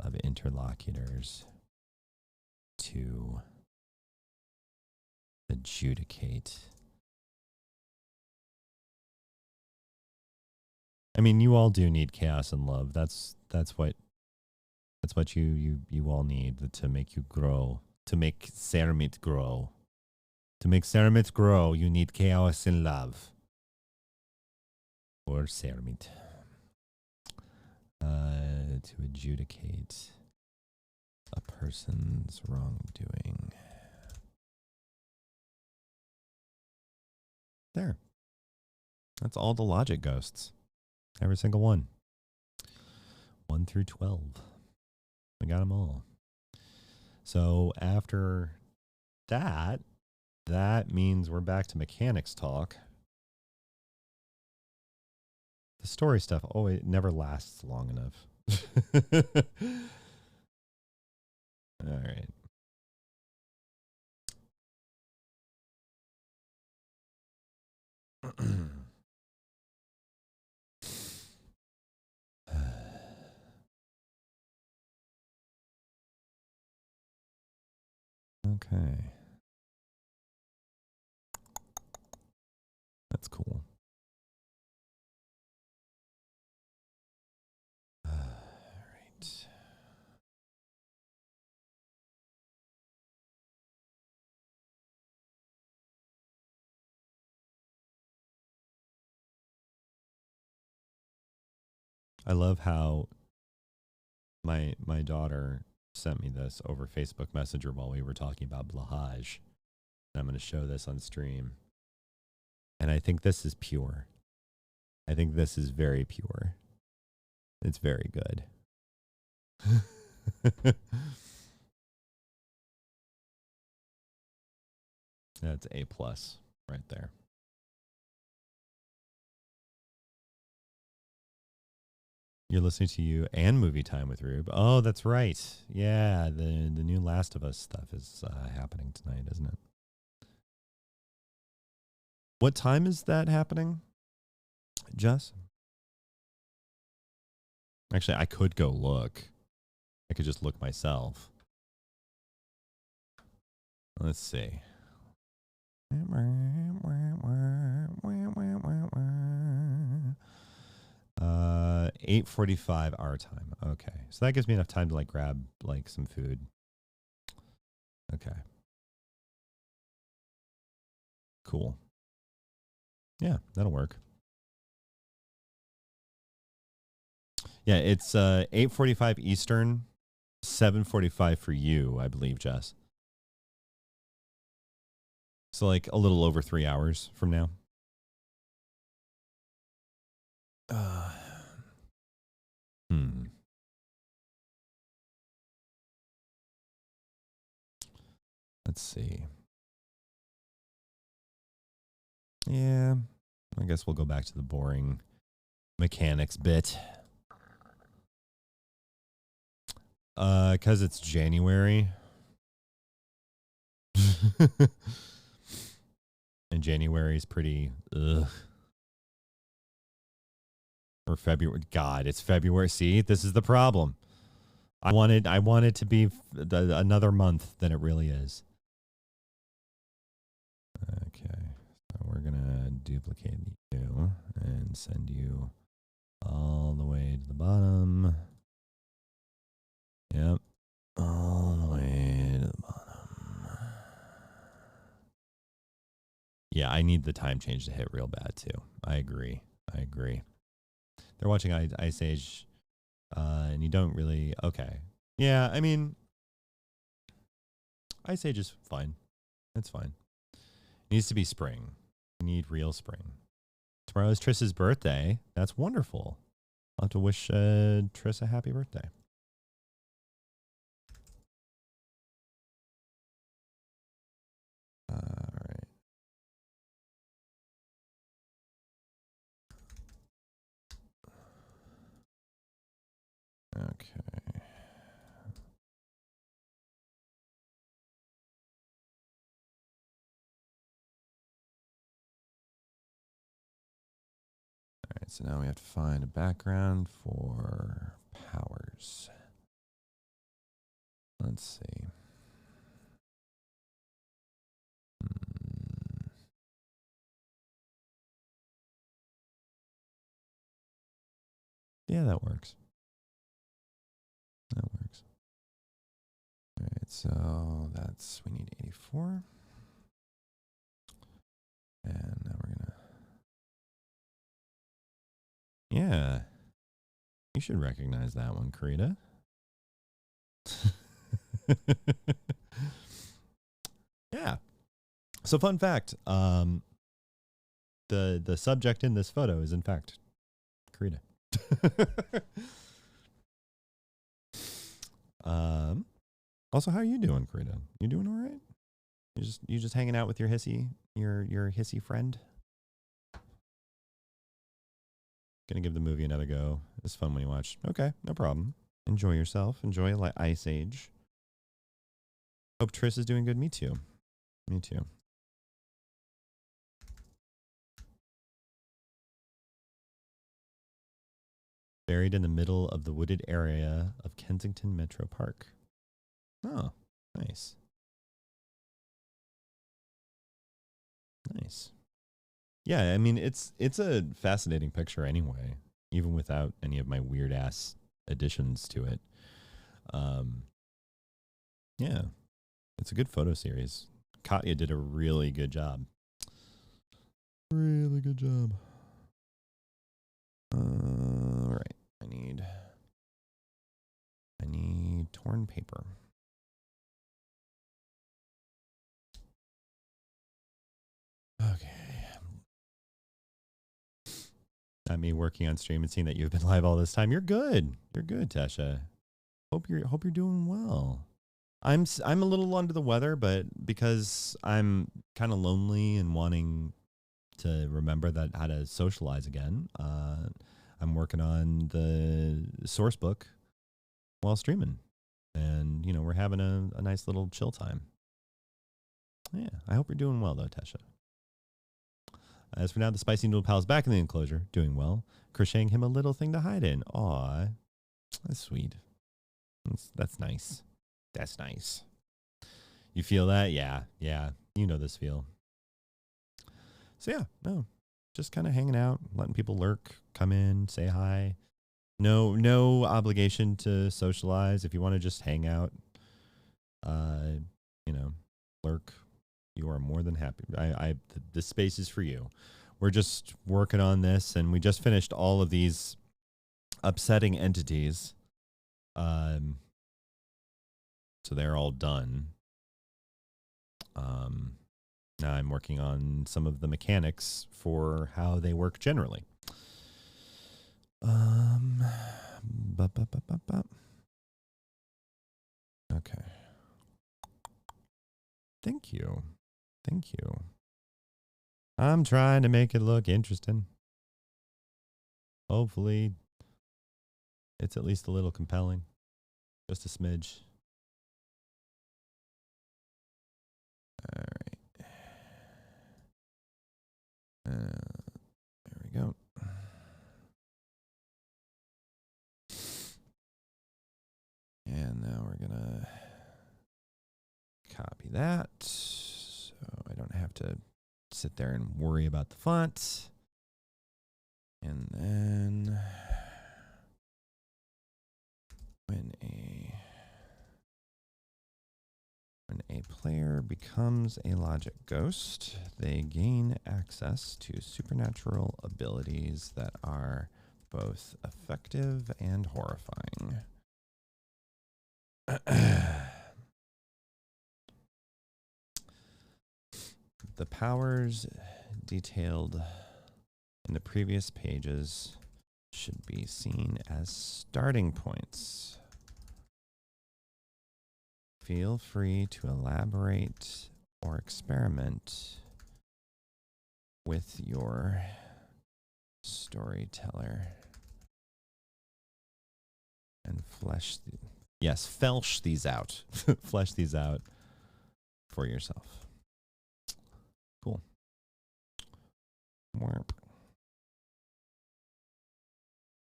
of interlocutors to adjudicate. I mean, you all do need chaos and love. That's what you all need to make you grow, to make Ceramit grow. To make Ceramit grow, you need chaos and love. Or Ceramit. To adjudicate a person's wrongdoing. There. That's all the logic ghosts. Every single one. 1 through 12. We got them all. So after that, that means we're back to mechanics talk. The story stuff, oh, it never lasts long enough. All right. Okay. That's cool. All right. I love how my daughter sent me this over Facebook Messenger while we were talking about Blahaj. I'm going to show this on stream. And I think this is pure. I think this is very pure. It's very good. That's A+ right there. You're listening to you and Movie Time with Rube. Oh, that's right. Yeah, the new Last of Us stuff is happening tonight, isn't it? What time is that happening, Jess? Actually, I could go look. I could just look myself. Let's see. 8:45 our time. Okay, so that gives me enough time to like grab like some food. Okay. Cool. Yeah, that'll work. Yeah, it's 8:45 Eastern, 7:45 for you, I believe, Jess. So like a little over 3 hours from now. Let's see. Yeah, I guess we'll go back to the boring mechanics bit. Because it's January. And January is pretty ugh. Or February. God, it's February. See, this is the problem. I want it to be another month than it really is. Okay, so we're gonna duplicate you and send you all the way to the bottom. Yep, all the way to the bottom. Yeah, I need the time change to hit real bad too. I agree. They're watching Ice Age, and you don't really. Okay, yeah. I mean, Ice Age is fine. It's fine. It needs to be spring. We need real spring. Tomorrow is Triss's birthday. That's wonderful. I'll have to wish Triss a happy birthday. All right. Okay. so now we have to find a background for powers. Let's see. Yeah, that works. That works. All right, so we need 84. And now we're gonna, yeah, you should recognize that one, Karita. Yeah. So fun fact, the subject in this photo is in fact Karita. Also, how are you doing, Karita? You doing all right? You just hanging out with your hissy friend? Gonna give the movie another go. It's fun when you watch. Okay, no problem. Enjoy yourself. Enjoy Ice Age. Hope Triss is doing good. Me too. Me too. Buried in the middle of the wooded area of Kensington Metro Park. Oh, nice. Nice. Yeah, I mean it's a fascinating picture anyway, even without any of my weird ass additions to it. Yeah, it's a good photo series. Katya did a really good job. Really good job. All right, I need torn paper. Okay. Not me working on stream and seeing that you've been live all this time. You're good. You're good, Tasha. Hope you're doing well. I'm a little under the weather, but because I'm kind of lonely and wanting to remember how to socialize again, I'm working on the source book while streaming, and we're having a nice little chill time. Yeah, I hope you're doing well though, Tasha. As for now, the spicy noodle pal is back in the enclosure, doing well, crocheting him a little thing to hide in. Aw, that's sweet. That's nice. That's nice. You feel that? Yeah. You know this feel. So yeah, no, just kind of hanging out, letting people lurk, come in, say hi. No obligation to socialize. If you want to just hang out, lurk, you are more than happy. This space is for you. We're just working on this, and we just finished all of these upsetting entities. So they're all done. Now I'm working on some of the mechanics for how they work generally. Okay. Thank you. I'm trying to make it look interesting. Hopefully, it's at least a little compelling. Just a smidge. All right. There we go. And now we're going to copy that so I don't have to sit there and worry about the font. And then when a player becomes a logic ghost, they gain access to supernatural abilities that are both effective and horrifying. The powers detailed in the previous pages should be seen as starting points. Feel free to elaborate or experiment with your storyteller and felch these out. Flesh these out for yourself. Cool. Warp.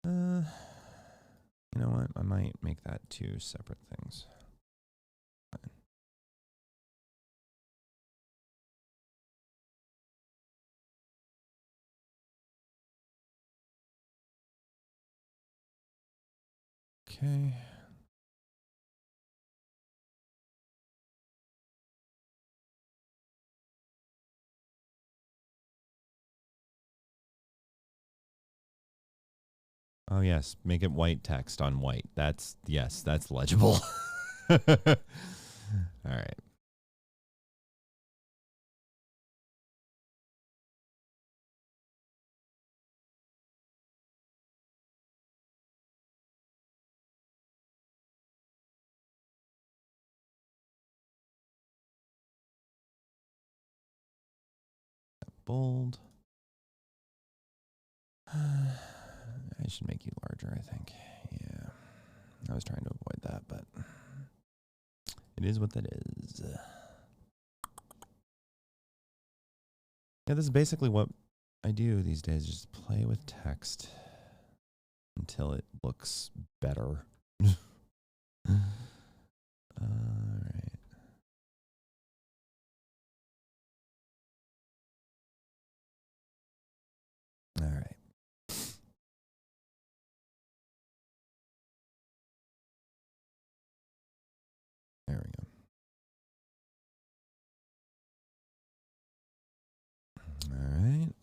You know what? I might make that two separate things. Okay. Oh yes, make it white text on white. That's yes, that's legible. All right. Bold. I should make you larger, I think. Yeah. I was trying to avoid that, but it is what that is. Yeah, this is basically what I do these days, just play with text until it looks better. All right. All right. There we go. All right.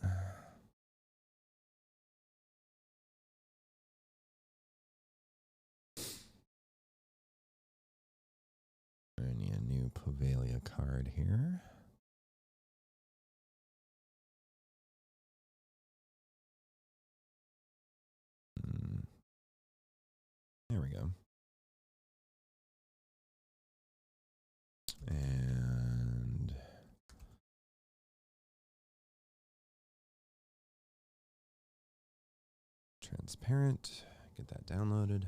I need a new Povalia card here. There we go. And transparent. Get that downloaded.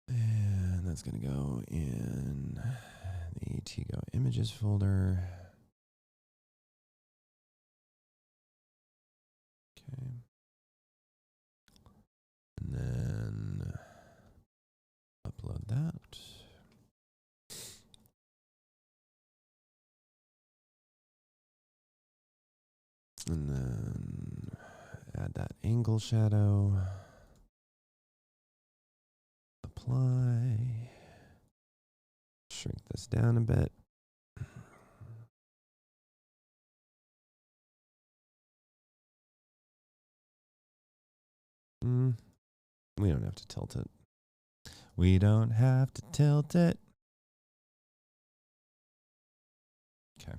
And that's going to go in the Tigo images folder. Okay. And then upload that. And then add that angle shadow. Apply. Shrink this down a bit. We don't have to tilt it. We don't have to tilt it. Okay.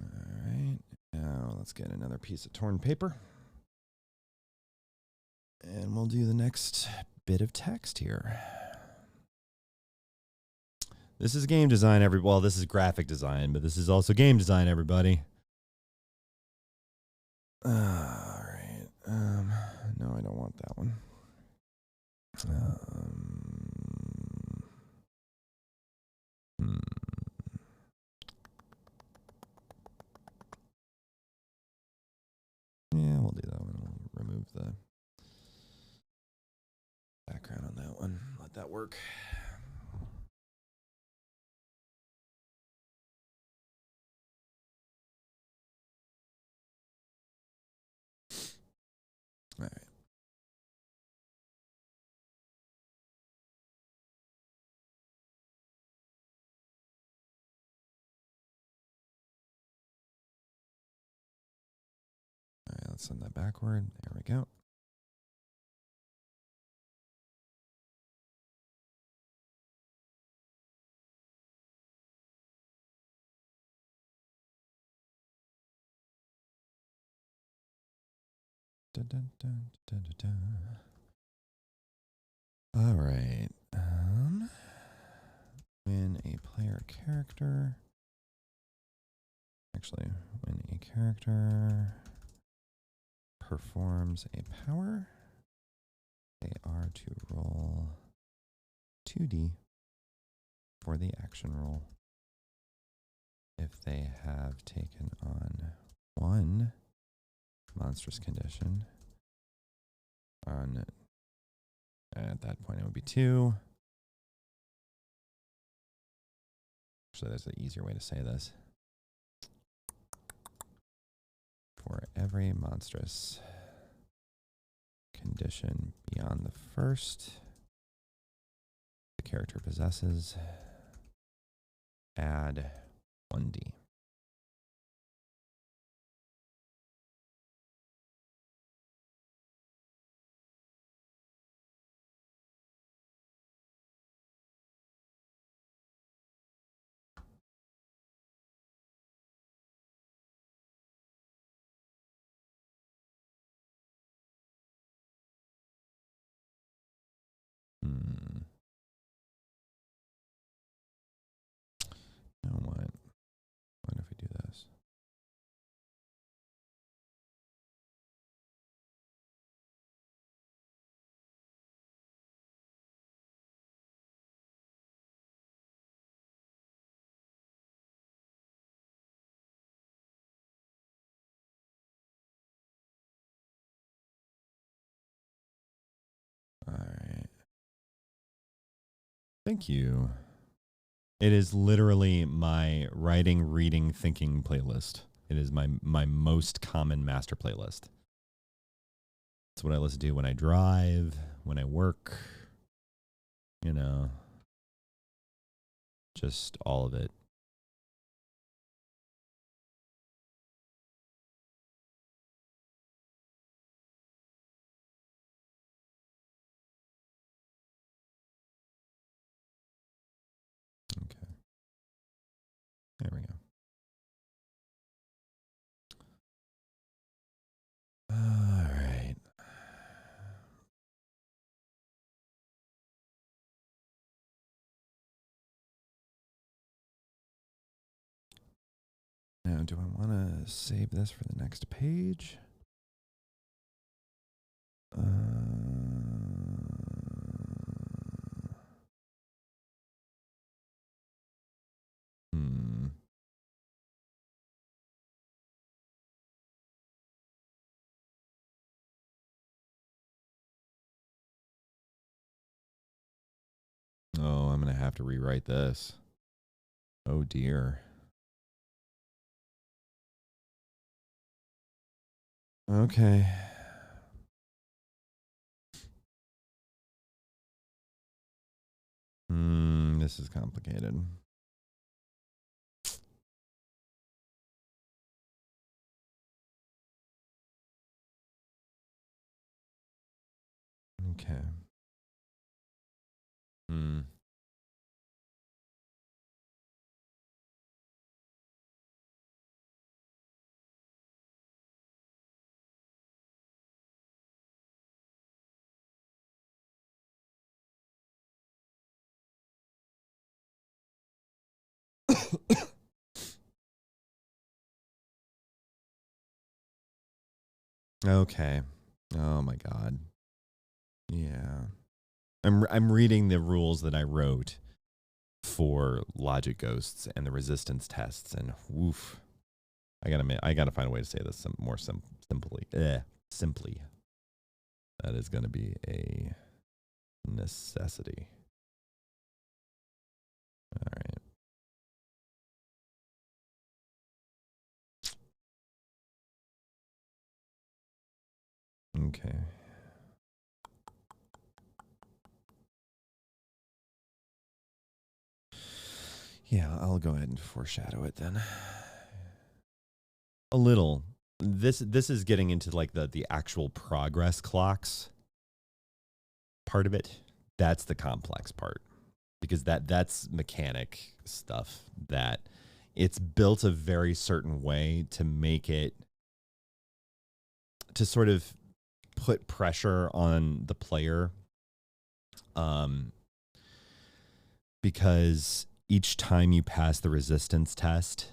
All right. Now let's get another piece of torn paper. And we'll do the next bit of text here. This is game design, well, this is graphic design, but this is also game design, everybody. All right. No, I don't want that one. Yeah, we'll do that one. We'll remove the background on that one. Let that work. All right. All right, let's send that backward. There we go. Dun, dun, dun, dun, dun, dun. All right. When a player character, actually, when a character performs a power, they are to roll 2d for the action roll. if they have taken on one monstrous condition, at that point it would be 2. Actually, there's an easier way to say this. For every monstrous condition beyond the first the character possesses, add 1d. You know what? What if we do this? All right. Thank you. It is literally my writing, reading, thinking playlist. It is my most common master playlist. It's what I listen to when I drive, when I work, you know, just all of it. Okay. There we go. All right. Now, do I want to save this for the next page? Oh, I'm going to have to rewrite this. Oh, dear. Okay. This is complicated. Okay. Okay. Oh my God. Yeah. I'm reading the rules that I wrote for logic ghosts and the resistance tests, and woof. I gotta find a way to say this more simply. Simply. That is gonna be a necessity. All right. Okay. Yeah, I'll go ahead and foreshadow it then. A little. This is getting into like the actual progress clocks part of it. That's the complex part, because that's mechanic stuff that it's built a very certain way to make it, to sort of put pressure on the player, because each time you pass the resistance test,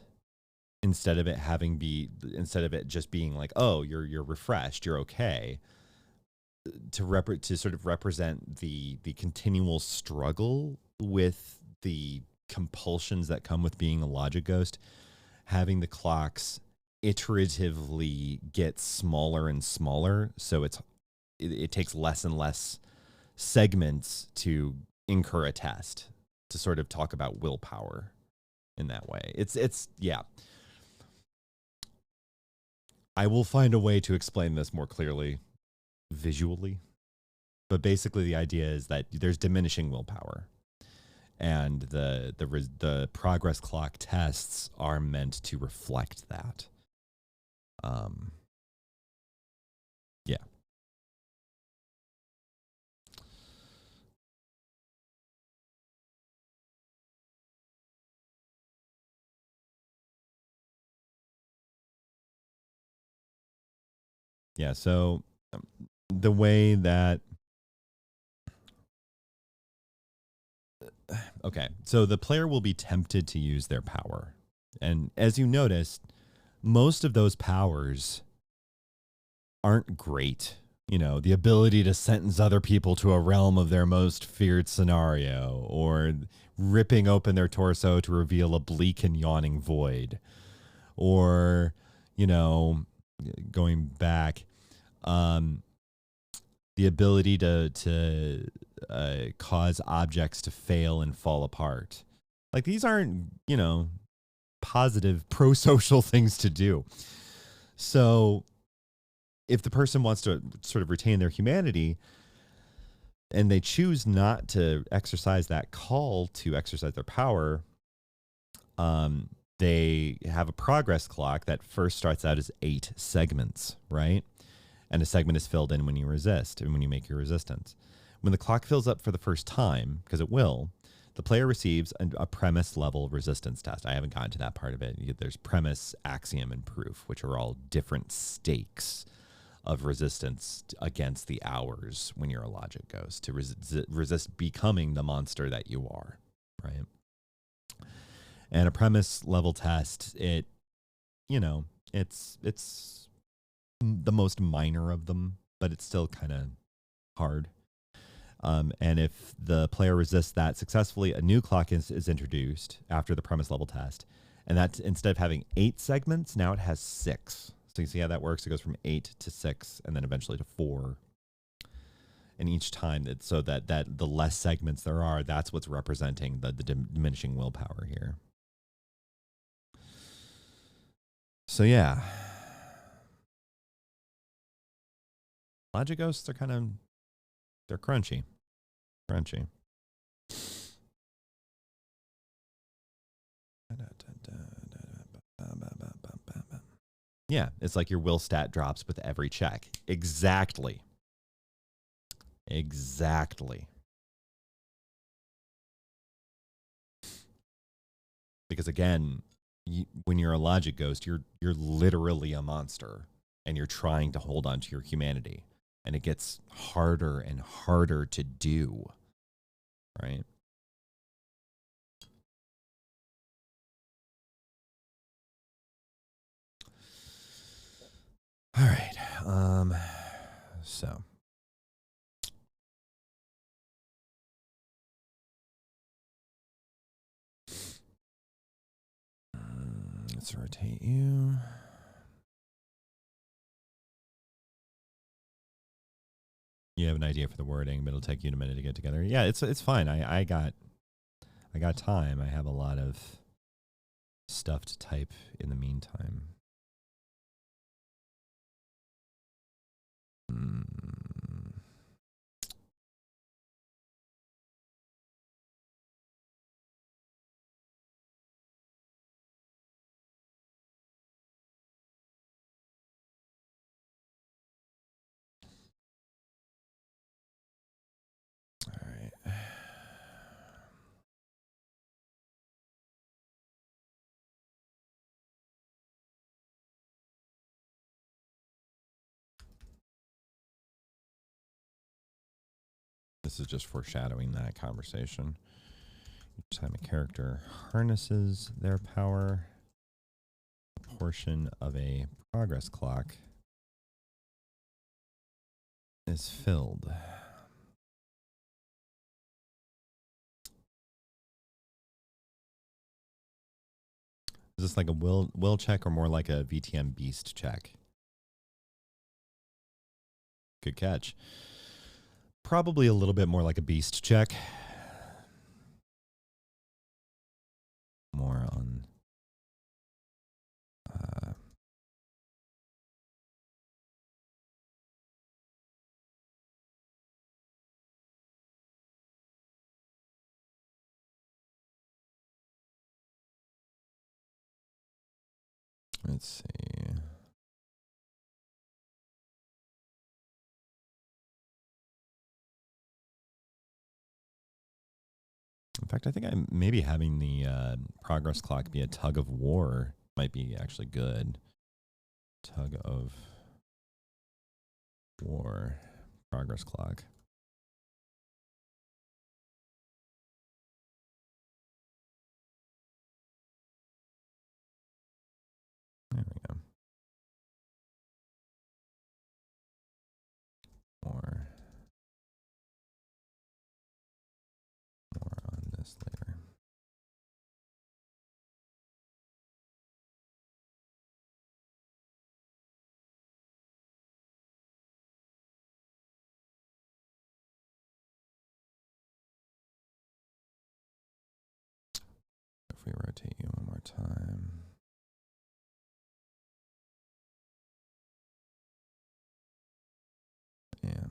instead of it just being like, oh, you're refreshed, you're okay, to sort of represent the continual struggle with the compulsions that come with being a logic ghost, having the clocks iteratively get smaller and smaller, so it takes less and less segments to incur a test, to sort of talk about willpower in that way. It's yeah. I will find a way to explain this more clearly visually, but basically the idea is that there's diminishing willpower, and the progress clock tests are meant to reflect that. Yeah. Yeah, so the way that okay, so the player will be tempted to use their power. And as you noticed, most of those powers aren't great. You know, the ability to sentence other people to a realm of their most feared scenario, or ripping open their torso to reveal a bleak and yawning void, or, you know, going back, the ability to cause objects to fail and fall apart. Like, these aren't, you know, positive pro-social things to do. So if the person wants to sort of retain their humanity and they choose not to exercise that call to exercise their power, they have a progress clock that first starts out as 8 segments, right? And a segment is filled in when you resist and when you make your resistance. When the clock fills up for the first time, because it will, the player receives a premise level resistance test. I haven't gotten to that part of it. There's premise, axiom, and proof, which are all different stakes of resistance against the hours when you're a logic ghost, to resist becoming the monster that you are, right? And a premise level test, it, you know, it's the most minor of them, but it's still kind of hard. And if the player resists that successfully, a new clock is introduced after the premise level test. And that, instead of having 8 segments, now it has 6. So you see how that works? It goes from 8 to 6 and then eventually to 4. And each time, so that the less segments there are, that's what's representing the diminishing willpower here. So yeah. Logic ghosts are kind of, they're crunchy. Crunchy. Yeah, it's like your will stat drops with every check. Exactly. Exactly. Because again, when you're a logic ghost, you're literally a monster, and you're trying to hold on to your humanity, and it gets harder and harder to do, right? All right. So let's rotate you. You have an idea for the wording, but it'll take you a minute to get together. Yeah, it's fine. I got time. I have a lot of stuff to type in the meantime. All right. This is just foreshadowing that conversation. Each time a character harnesses their power, a portion of a progress clock is filled. Is this like a will check or more like a VTM beast check? Good catch. Probably a little bit more like a beast check. More on let's see. In fact, I think I'm maybe having the progress clock be a tug of war might be actually good. Tug of war progress clock. There we go. More on this later. If we rotate you one more time. Yeah.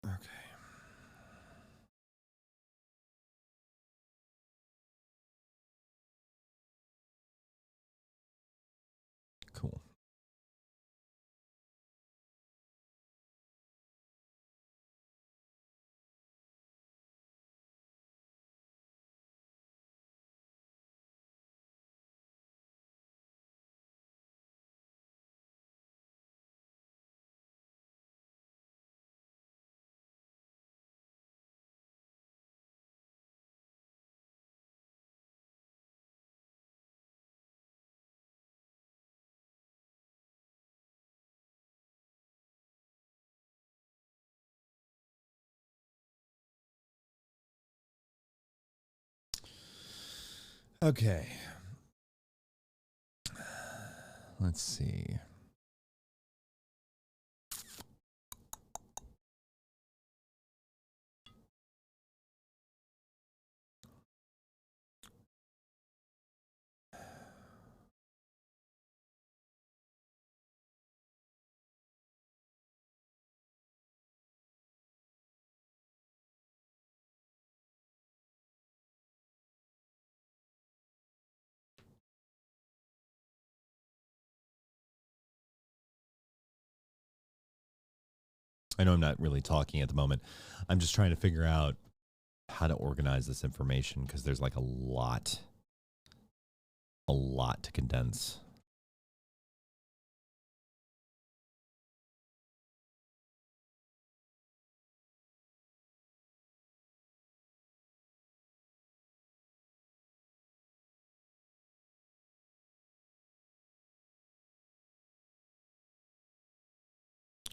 Okay. Cool. Okay. Let's see. I know I'm not really talking at the moment. I'm just trying to figure out how to organize this information because there's like a lot to condense.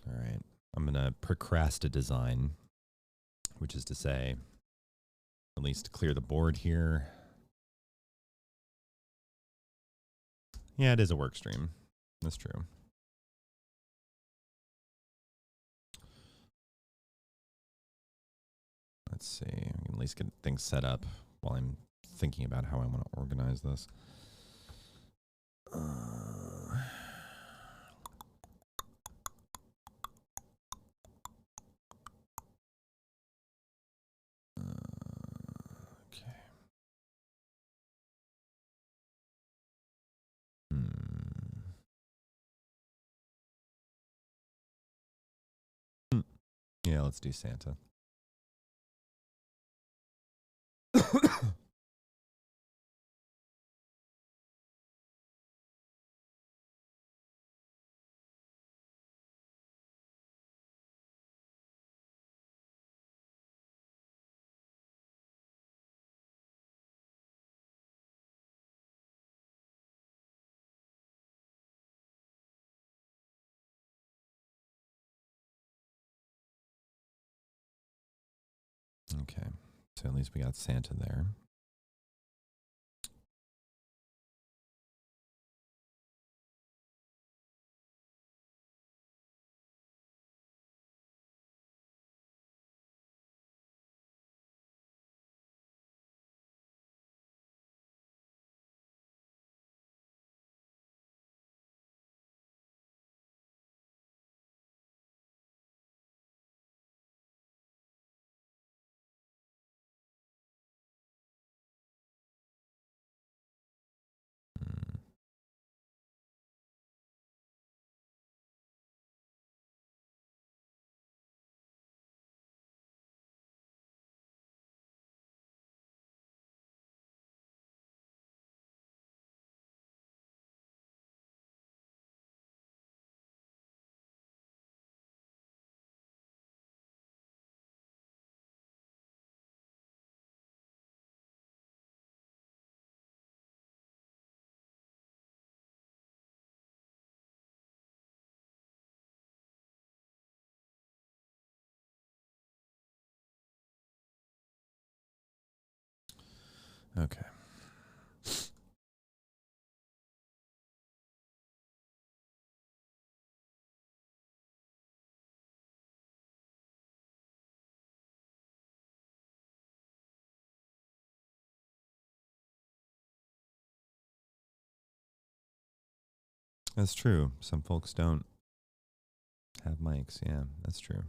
All right. I'm going to procrastinate design, which is to say, at least clear the board here. Yeah, it is a work stream. That's true. Let's see. I can at least get things set up while I'm thinking about how I want to organize this. Okay. Yeah, let's do Santa. Okay, so at least we got Santa there. Okay. That's true. Some folks don't have mics. Yeah, that's true.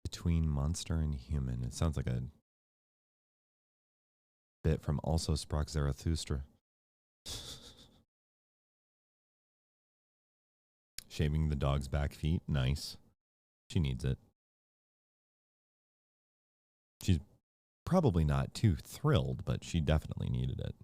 Between monster and human. It sounds like a bit from Also Sprach Zarathustra. Shaving the dog's back feet. Nice. She needs it. She's probably not too thrilled, but she definitely needed it.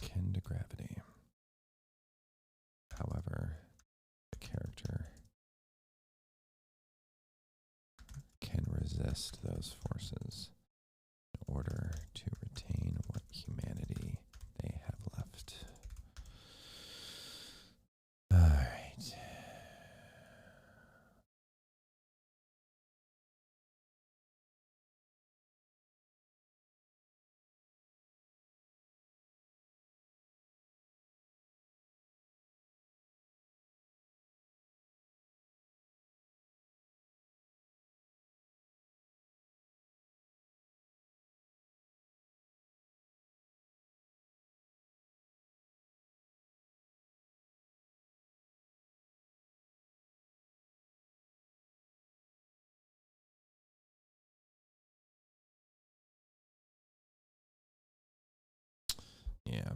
Akin to gravity. However, the character can resist those forces in order to retain what humanity they have left. All right. Yeah.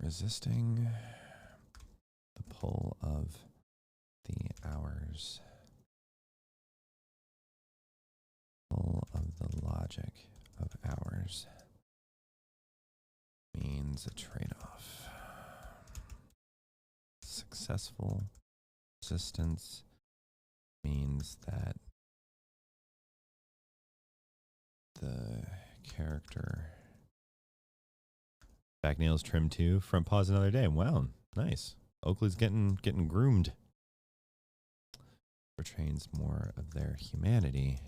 Resisting the pull of the hours. Pull of the logic of hours means a trade-off. Successful resistance means that the character. Back nails trimmed too. Front paws another day. Wow, nice. Oakley's getting groomed. Portrays more of their humanity,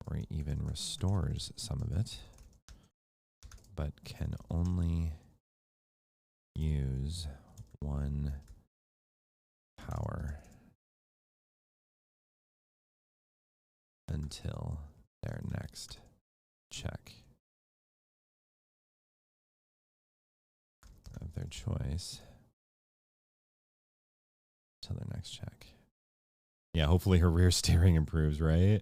or even restores some of it, but can only use one power until their next check of their choice. Till their next check. Yeah, hopefully her rear steering improves, right?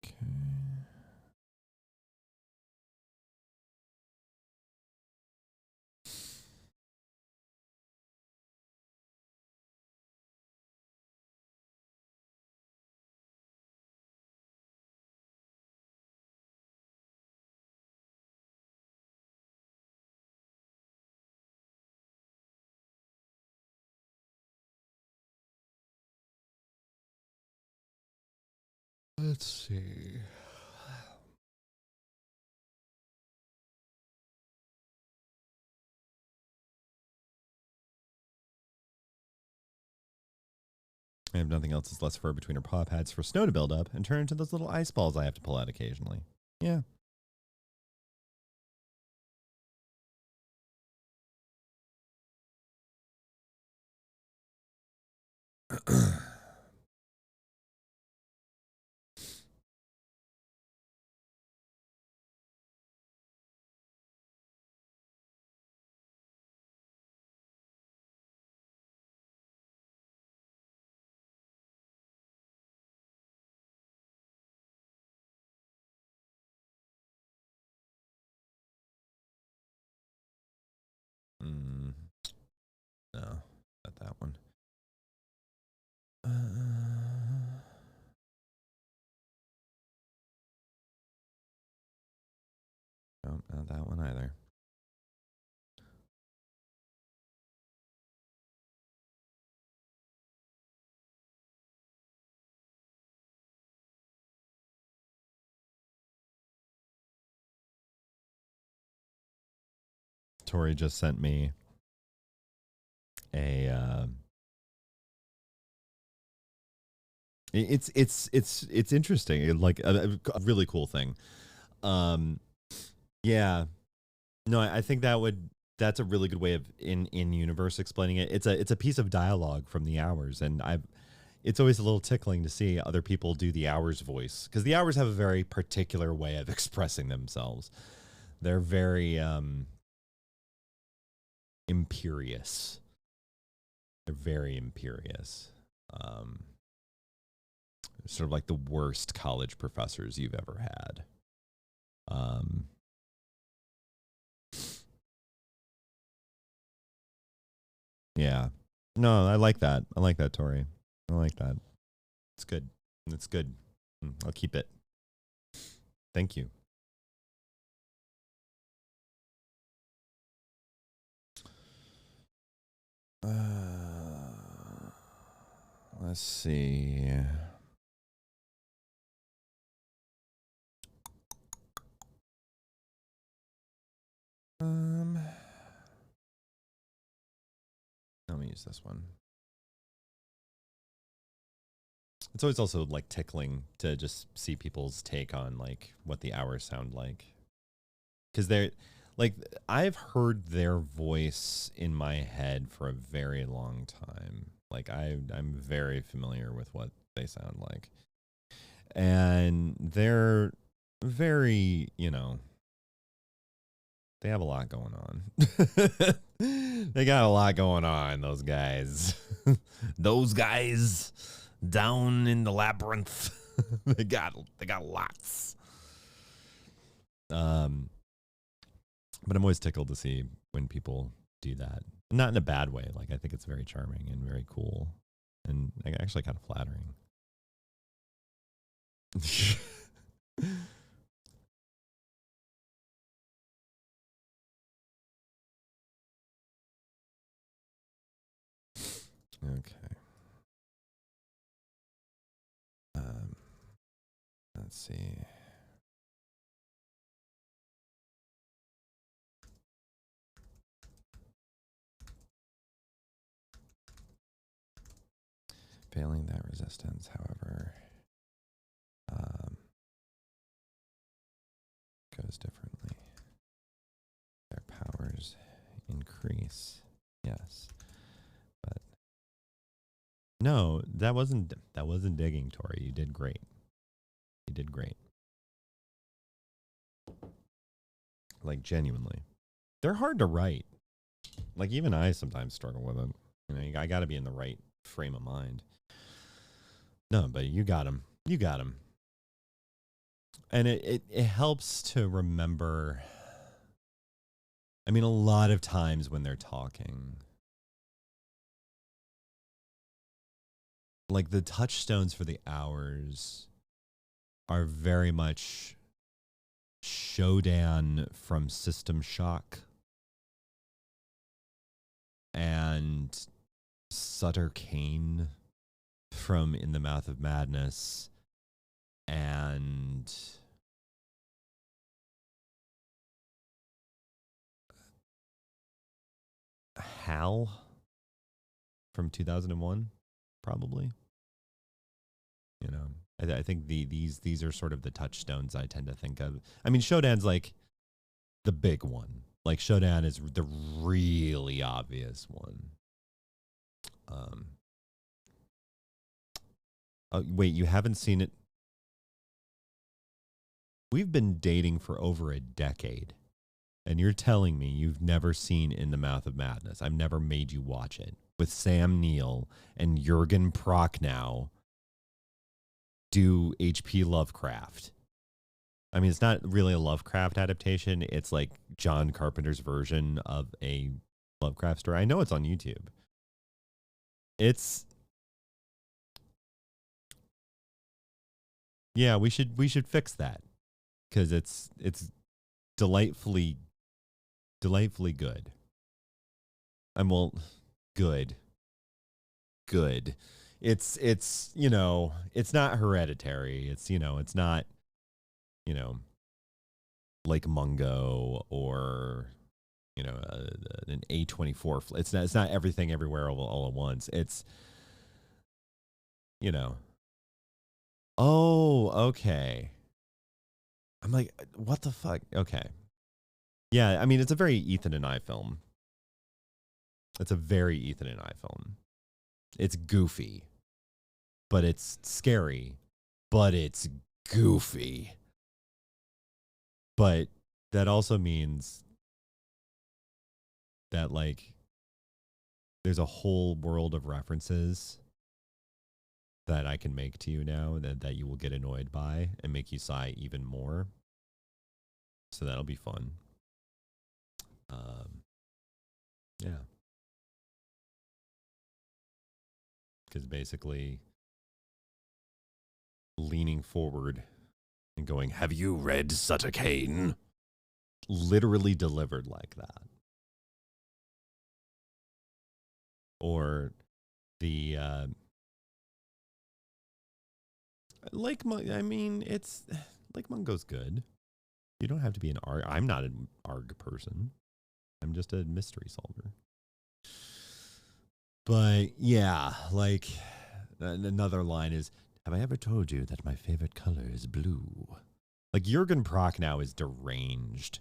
Okay. Let's see. I have nothing else that's less fur between her paw pads for snow to build up and turn into those little ice balls I have to pull out occasionally. Yeah. Mm, no, not that one. No, not that one either. Tori just sent me a it's interesting, like a really cool thing. Yeah, no, I think that's a really good way of in universe explaining it. It's a piece of dialogue from the Hours, and it's always a little tickling to see other people do the Hours voice, because the Hours have a very particular way of expressing themselves. They're very imperious. They're very imperious. Sort of like the worst college professors you've ever had. Yeah. No, I like that. I like that, Tori. I like that. It's good. It's good. I'll keep it. Thank you. Let's see. Let me use this one. It's always also like tickling to just see people's take on like what the Hours sound like, because they're like, I've heard their voice in my head for a very long time. Like I'm very familiar with what they sound like, and they're very, They have a lot going on. They got a lot going on, those guys. Those guys down in the labyrinth. they got lots. But I'm always tickled to see when people do that. Not in a bad way. Like, I think it's very charming and very cool. And actually kind of flattering. Okay. Let's see. Failing that resistance, however, goes differently. Their powers increase. Yes. But no, that wasn't digging, Tori. You did great. You did great. Like, genuinely. They're hard to write. Like, even I sometimes struggle with it. You know, I got to be in the right frame of mind. No, but you got him. You got him. And it helps to remember. I mean, a lot of times when they're talking, like, the touchstones for the hours are very much Shodan from System Shock and Sutter Kane from In the Mouth of Madness and Hal from 2001, probably. You know, I think these are sort of the touchstones I tend to think of. I mean, Shodan's like the big one. Like, Shodan is the really obvious one. Wait, you haven't seen it? We've been dating for over a decade, and you're telling me you've never seen In the Mouth of Madness. I've never made you watch it with Sam Neill and Jürgen Prochnow do H.P. Lovecraft. I mean, it's not really a Lovecraft adaptation. It's like John Carpenter's version of a Lovecraft story. I know it's on YouTube. Yeah, we should fix that, because it's delightfully good. Well, good. It's you know, it's not Hereditary. It's, you know, it's not, you know, like Mungo or, you know, an A24. It's not Everything Everywhere all at once. It's, you know. Oh, okay. I'm like, what the fuck? Okay. Yeah, I mean, it's a very Ethan and I film. It's a very Ethan and I film. It's goofy, but it's scary, but it's goofy. But that also means that, like, there's a whole world of references that I can make to you now that you will get annoyed by and make you sigh even more. So that'll be fun. Yeah. Because basically leaning forward and going, "Have you read Sutter Kane?" Literally delivered like that. Or the I mean, it's Lake Mungo's good. You don't have to be an ARG. I'm not an ARG person. I'm just a mystery solver. But yeah, like, another line is, "Have I ever told you that my favorite color is blue?" Like, Jürgen Prochnow is deranged.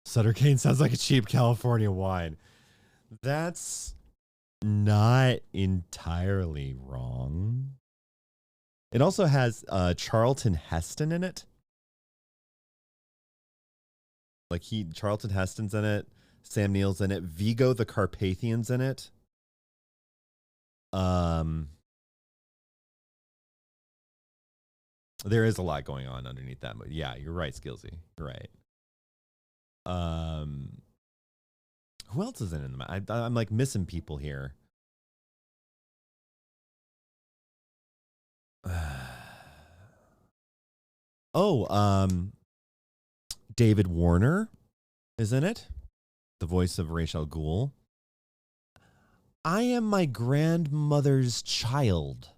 Sutter Kane sounds like a cheap California wine. That's not entirely wrong. It also has Charlton Heston in it. Like Charlton Heston's in it, Sam Neill's in it, Vigo the Carpathian's in it. There is a lot going on underneath that movie. Yeah, you're right, Skillsy. You're right. Who else is in it? I'm like missing people here. David Warner is in it, the voice of Ra's al Ghul. I am my grandmother's child.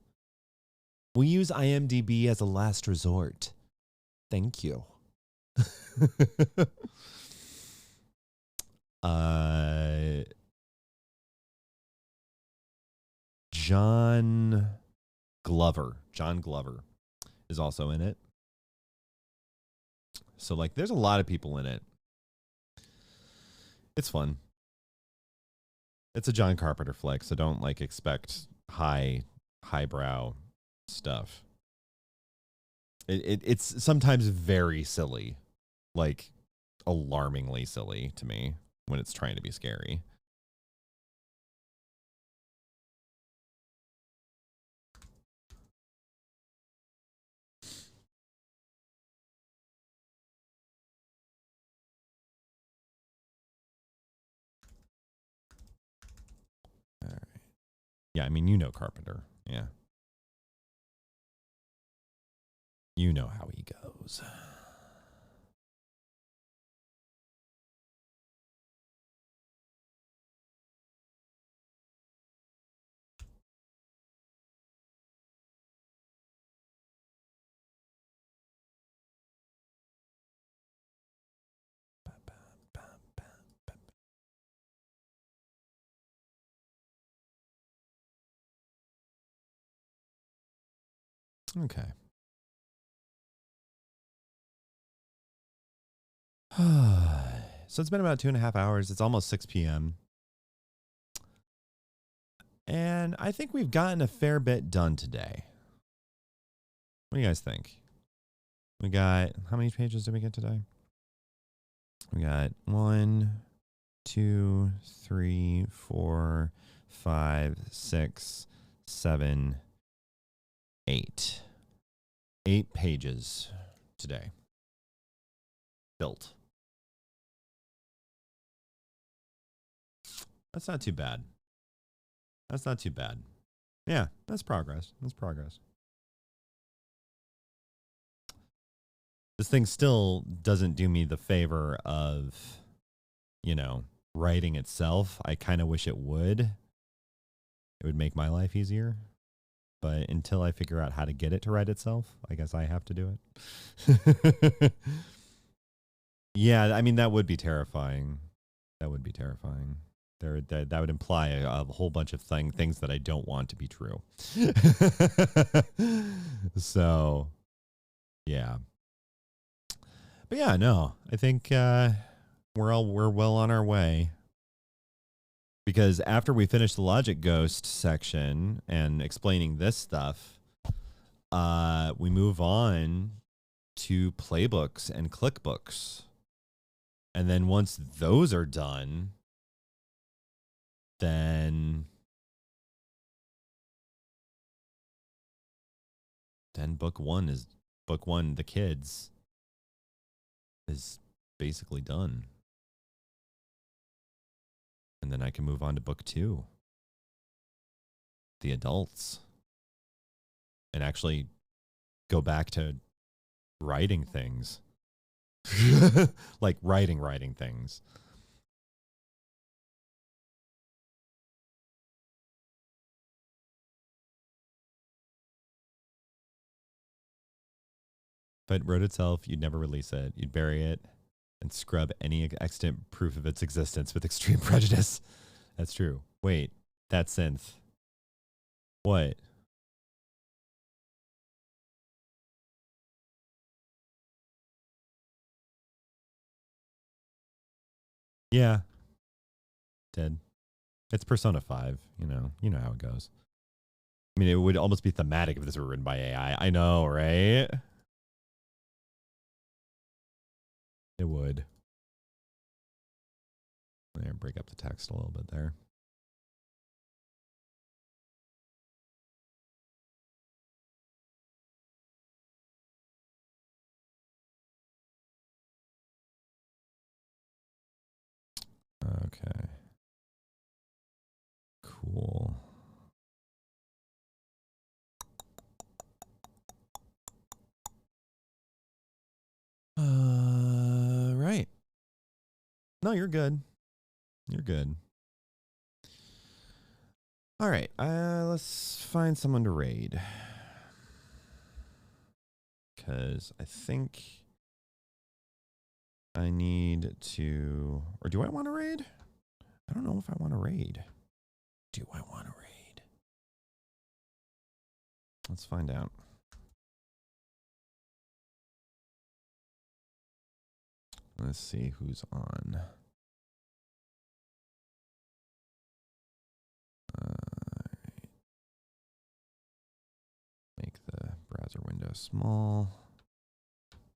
We use IMDb as a last resort. Thank you. John Glover is also in it. So like there's a lot of people in it. It's fun. It's a John Carpenter flick, so don't like expect highbrow stuff. It's sometimes very silly, like alarmingly silly to me when it's trying to be scary. All right. Yeah, I mean, you know Carpenter. Yeah. You know how he goes. Okay. So it's been about 2.5 hours. It's almost 6 p.m. And I think we've gotten a fair bit done today. What do you guys think? We got, how many pages did we get today? We got 1, 2, 3, 4, 5, 6, 7, 8. 8 pages today. Built. That's not too bad. That's not too bad. Yeah, that's progress. That's progress. This thing still doesn't do me the favor of, you know, writing itself. I kind of wish it would. It would make my life easier. But until I figure out how to get it to write itself, I guess I have to do it. Yeah, I mean, that would be terrifying. That would be terrifying. That would imply a whole bunch of things that I don't want to be true. So, yeah. But yeah, no, I think we're well on our way. Because after we finish the Logic Ghost section and explaining this stuff, we move on to playbooks and clickbooks. And then once those are done, then book one, the kids, is basically done. And then I can move on to book 2, the adults, and actually go back to writing things. Like writing things. If it wrote itself, you'd never release it. You'd bury it and scrub any extant proof of its existence with extreme prejudice. That's true. Wait, that synth. What? Yeah. Dead. It's Persona 5, you know how it goes. I mean, it would almost be thematic if this were written by AI. I know, right? It would. Sorry, break up the text a little bit there. Okay. Cool. Right. No, you're good. You're good. All right. Let's find someone to raid. Because I think I need to... Or do I want to raid? I don't know if I want to raid. Do I want to raid? Let's find out. Let's see who's on. Make the browser window small.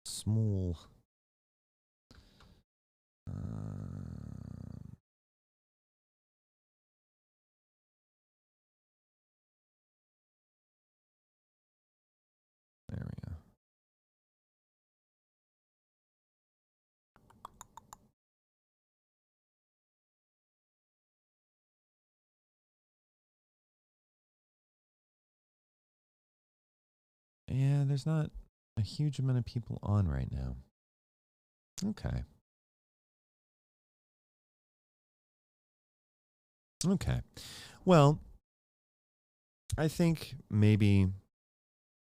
Small. There we go. Yeah, there's not a huge amount of people on right now. Okay. Okay. Well, I think maybe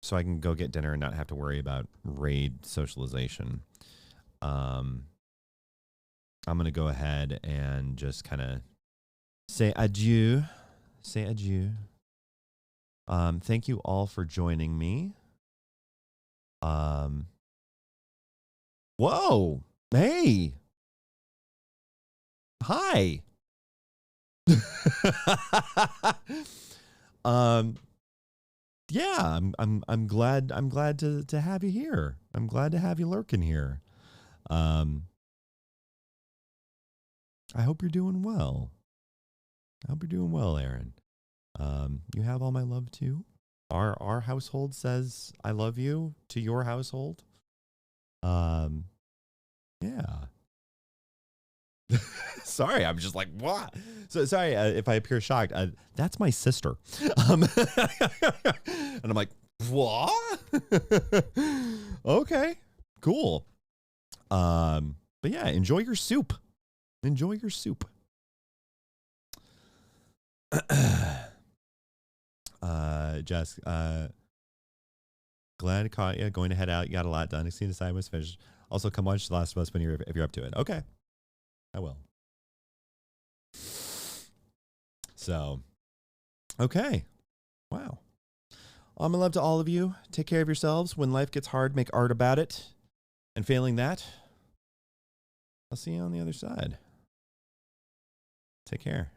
so I can go get dinner and not have to worry about raid socialization. I'm going to go ahead and just kind of say adieu. Say adieu. Thank you all for joining me. Whoa. Hey. Hi. Yeah, I'm glad to have you here. I'm glad to have you lurking here. I hope you're doing well. I hope you're doing well, Aaron. You have all my love too. Our household says I love you to your household. Yeah. Sorry, I'm just like, what? So sorry if I appear shocked. That's my sister. And I'm like, what? Okay, cool. But yeah, enjoy your soup. Enjoy your soup. Jess, glad caught you. Going to head out. You got a lot done. I see the side was finished. Also, come watch The Last of Us when if you're up to it. Okay, I will. So, okay. Wow. All my love to all of you. Take care of yourselves. When life gets hard, make art about it. And failing that, I'll see you on the other side. Take care.